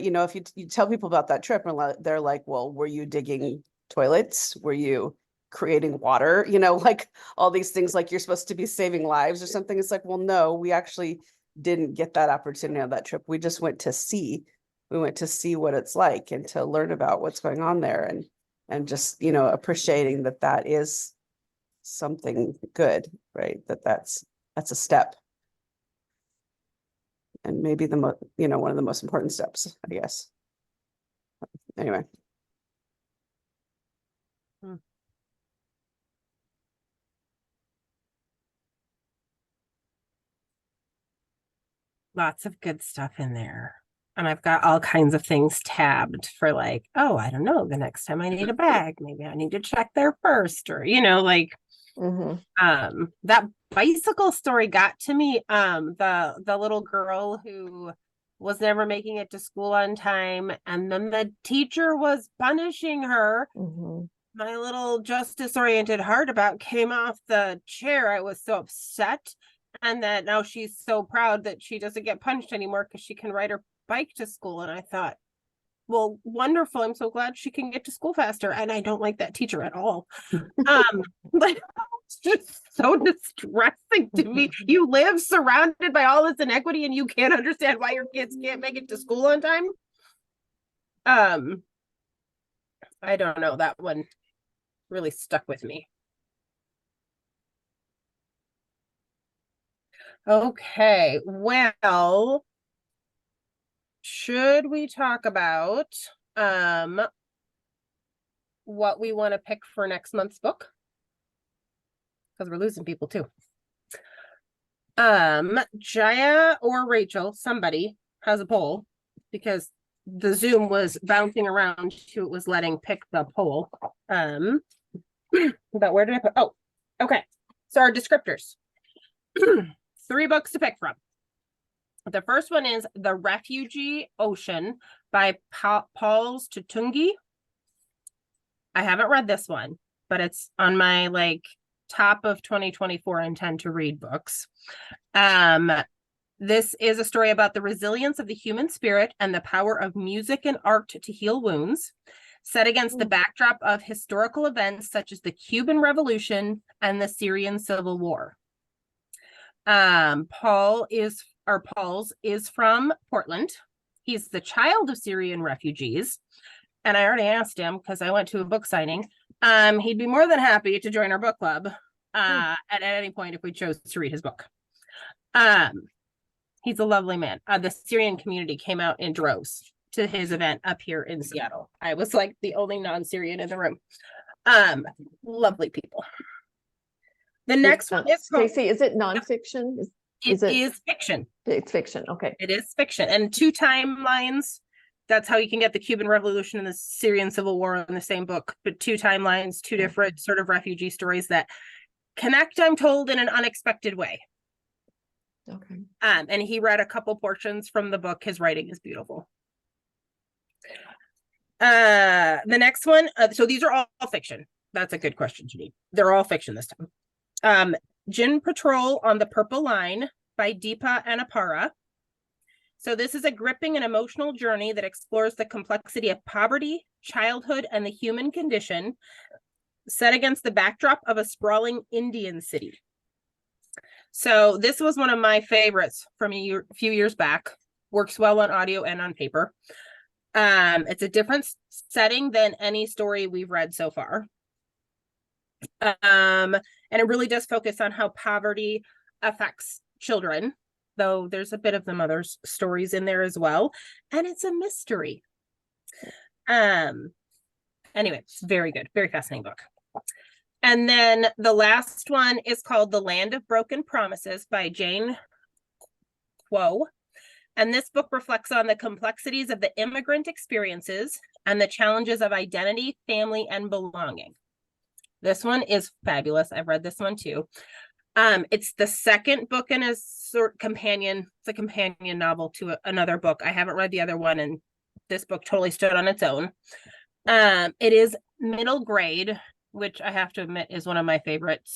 you know, if you tell people about that trip and they're like, well, were you digging toilets? Were you creating water? You know, like all these things, like you're supposed to be saving lives or something. It's like, well, no, we actually didn't get that opportunity on that trip. We just went to see. We went to see what it's like and to learn about what's going on there, and just, you know, appreciating that is something good, right? That's a step, and maybe you know, one of the most important steps, I guess. Anyway. Lots of good stuff in there. And I've got all kinds of things tabbed for like, oh, I don't know, the next time I need a bag, maybe I need to check there first, or, you know, like that bicycle story got to me. The little girl who was never making it to school on time, and then the teacher was punishing her. My little justice oriented heart about came off the chair. I was so upset. And that now she's so proud that she doesn't get punched anymore because she can ride her bike to school. And I thought, well, wonderful. I'm so glad she can get to school faster. And I don't like that teacher at all. But it's just so distressing to me. You live surrounded by all this inequity and you can't understand why your kids can't make it to school on time. I don't know. That one really stuck with me. Okay, well, should we talk about what we want to pick for next month's book? Because we're losing people too. Jaya or Rachel, somebody has a poll, because the Zoom was bouncing around who it was letting pick the poll. But where did I put? Oh, okay. So our descriptors. 3 books to pick from. The first one is The Refugee Ocean by Pauls Tutungi. I haven't read this one, but it's on my like top of 2024 intend to read books. This is a story about the resilience of the human spirit and the power of music and art to heal wounds, set against the backdrop of historical events such as the Cuban Revolution and the Syrian Civil War. Pauls is from Portland. He's the child of Syrian refugees, and I already asked him because I went to a book signing. He'd be more than happy to join our book club at any point if we chose to read his book. He's a lovely man. The Syrian community came out in droves to his event up here in Seattle. I was like the only non-Syrian in the room. Lovely people. The next one is Stacey, is it nonfiction? It is fiction. It's fiction. Okay. It is fiction. And 2 timelines. That's how you can get the Cuban Revolution and the Syrian Civil War in the same book, but 2 timelines, 2 different sort of refugee stories that connect, I'm told, in an unexpected way. Okay. And he read a couple portions from the book. His writing is beautiful. The next one, so these are all fiction. That's a good question, Judy. They're all fiction this time. Gin Patrol on the Purple Line by Deepa Anapara. So this is a gripping and emotional journey that explores the complexity of poverty, childhood, and the human condition, set against the backdrop of a sprawling Indian city. So this was one of my favorites from a few years back. Works well on audio and on paper. It's a different setting than any story we've read so far. And it really does focus on how poverty affects children, though there's a bit of the mother's stories in there as well. And it's a mystery. Anyway, it's very good, very fascinating book. And then the last one is called The Land of Broken Promises by Jane Kuo. And this book reflects on the complexities of the immigrant experiences and the challenges of identity, family, and belonging. This one is fabulous. I've read this one too. It's the second book in a sort companion. It's a companion novel to another book. I haven't read the other one, and this book totally stood on its own. It is middle grade, which I have to admit is one of my favorite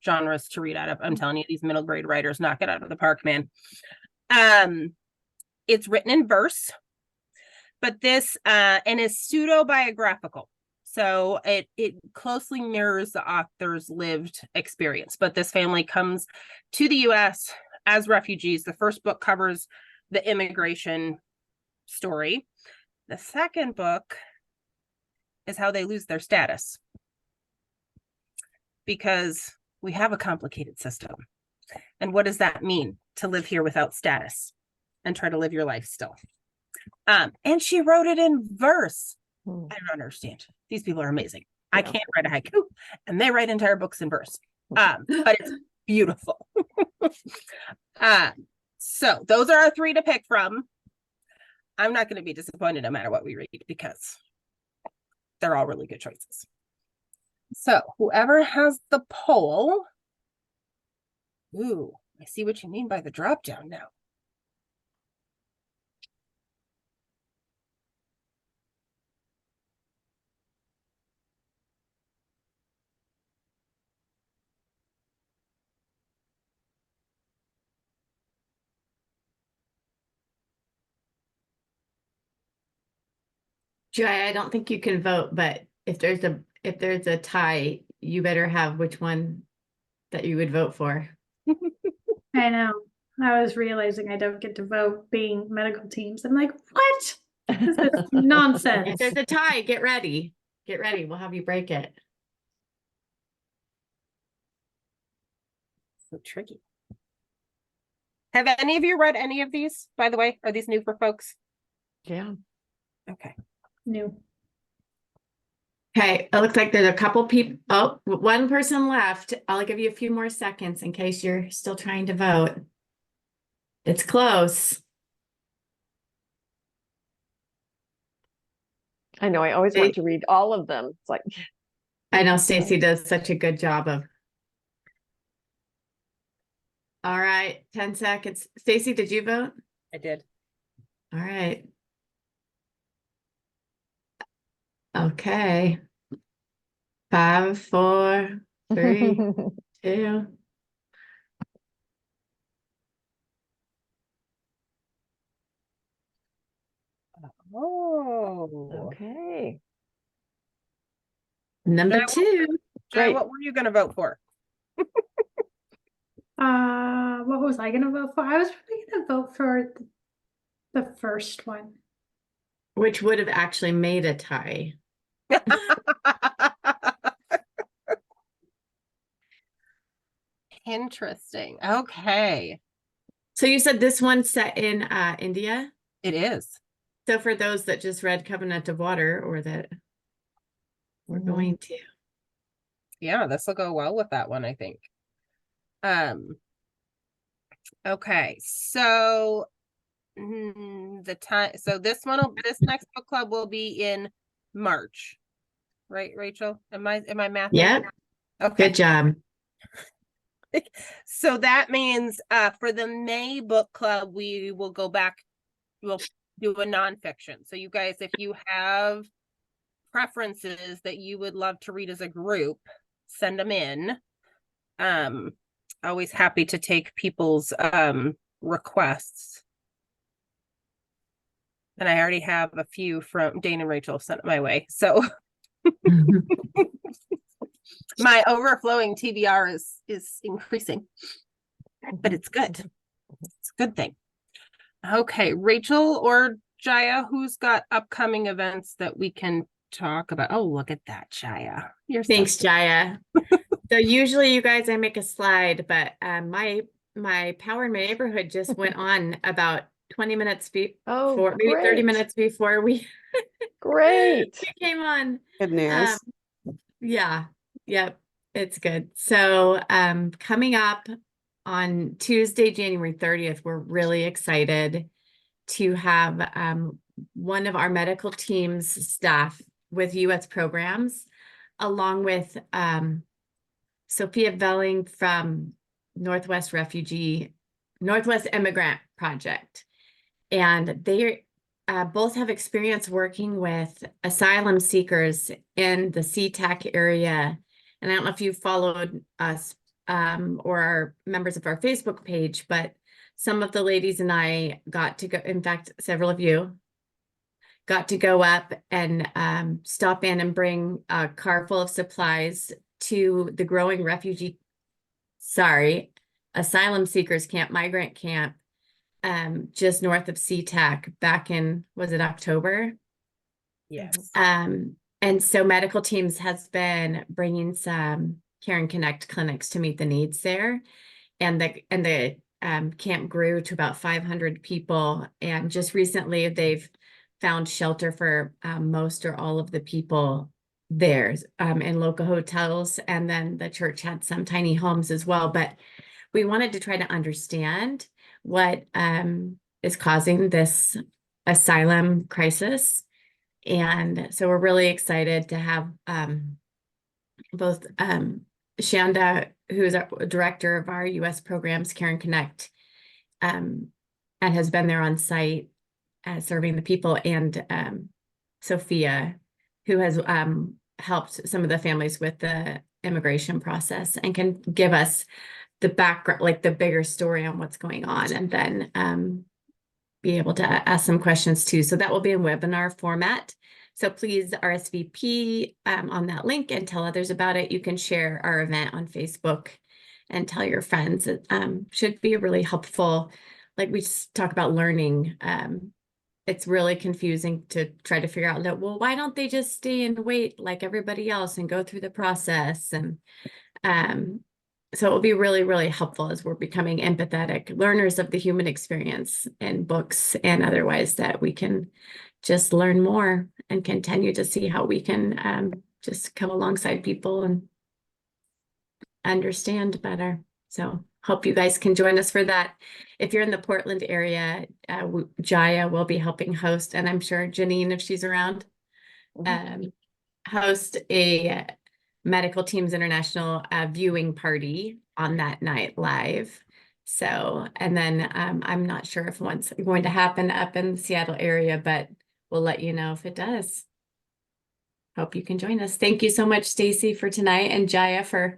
genres to read out of. I'm telling you, these middle grade writers knock it out of the park, man. It's written in verse, but this and is pseudo-biographical. So it closely mirrors the author's lived experience. But this family comes to the US as refugees. The first book covers the immigration story. The second book is how they lose their status, because we have a complicated system. And what does that mean to live here without status and try to live your life still? And she wrote it in verse. I don't understand. These people are amazing. Yeah. I can't write a haiku, and they write entire books in verse. But it's beautiful. So those are our 3 to pick from. I'm not going to be disappointed no matter what we read, because they're all really good choices. So whoever has the poll. Ooh, I see what you mean by the drop down now. Joy, I don't think you can vote, but if there's a tie, you better have which one that you would vote for. I know. I was realizing I don't get to vote being medical teams. I'm like, what? This is nonsense. If there's a tie, get ready. Get ready. We'll have you break it. So tricky. Have any of you read any of these, by the way? Are these new for folks? Yeah. Okay. New. Okay, it looks like there's a couple people. Oh, 1 person left. I'll give you a few more seconds in case you're still trying to vote. It's close. I know. I always want to read all of them. It's like, I know Stacey does such a good job of. All right, 10 seconds. Stacey, did you vote? I did. All right. Okay. 5, 4, 3, 2. Oh. okay. Number Joy, 2. Joy, what were you going to vote for? What was I gonna vote for? I was probably gonna vote for the first one. which would have actually made a tie. Interesting. Okay. So you said this one's set in India? It is. So for those that just read Covenant of Water or that we're going to. Yeah, this will go well with that one, I think. Okay, so the time, so this next book club will be in March, right, Rachel? Am I mathing? Yep. Okay. Good job. So that means for the May book club, we will go back, we'll do a nonfiction. So you guys, if you have preferences that you would love to read as a group, send them in. Always happy to take people's requests. And I already have a few from Dane and Rachel sent my way. So my overflowing TBR is increasing, but it's good. It's a good thing. Okay, Rachel or Jaya, who's got upcoming events that we can talk about? Oh, look at that, Jaya. Thanks, Jaya. So usually you guys, I make a slide, but my Power in My Neighborhood just went on about 20 minutes before, maybe 30 minutes before we Great. we came on. Good news. Yeah, yep, it's good. So coming up on Tuesday, January 30th, we're really excited to have one of our medical team's staff with US programs, along with Sophia Velling from Northwest Immigrant Project. And they both have experience working with asylum seekers in the SeaTac area. And I don't know if you followed us or are members of our Facebook page, but some of the ladies and I got to go, in fact, several of you got to go up and stop in and bring a car full of supplies to the growing asylum seekers camp, migrant camp, just north of SeaTac back in, was it October? Yes. And so medical teams has been bringing some Care and Connect clinics to meet the needs there. And the camp grew to about 500 people. And just recently they've found shelter for most or all of the people there in local hotels. And then the church had some tiny homes as well. But we wanted to try to understand what is causing this asylum crisis. And so we're really excited to have both Shanda, who's our director of our US programs, Care and Connect, and has been there on site serving the people, and Sophia, who has helped some of the families with the immigration process and can give us the background, like the bigger story on what's going on, and then be able to ask some questions too. So that will be in webinar format. So please RSVP on that link and tell others about it. You can share our event on Facebook and tell your friends. It should be really helpful. Like we just talk about learning. It's really confusing to try to figure out that, well, why don't they just stay and wait like everybody else and go through the process? And so it will be really, really helpful as we're becoming empathetic learners of the human experience in books and otherwise, that we can just learn more and continue to see how we can just come alongside people and understand better. So hope you guys can join us for that. If you're in the Portland area, Jaya will be helping host, and I'm sure Janine, if she's around, host a Medical Teams International viewing party on that night live. So, and then I'm not sure if one's going to happen up in the Seattle area, but we'll let you know if it does. Hope you can join us. Thank you so much, Stacy, for tonight, and Jaya for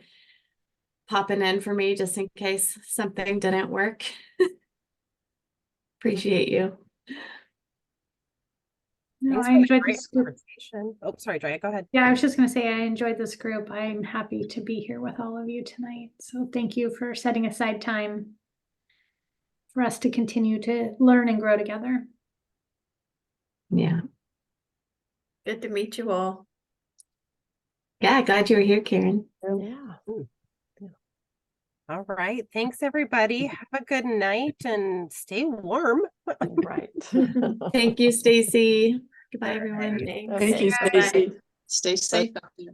popping in for me just in case something didn't work. Appreciate you. No, Thanks I for the enjoyed great this group. conversation. Oh, sorry, Jaya, go ahead. Yeah, I was just going to say I enjoyed this group. I'm happy to be here with all of you tonight. So thank you for setting aside time for us to continue to learn and grow together. Yeah, Good to meet you all. Yeah, glad you were here, Karen. Yeah. All right. Thanks, everybody. Have a good night and stay warm. Right. Thank you, Stacy. Goodbye, All everyone. right. Thank you, Okay, bye-bye. Stacy. Stay safe out there.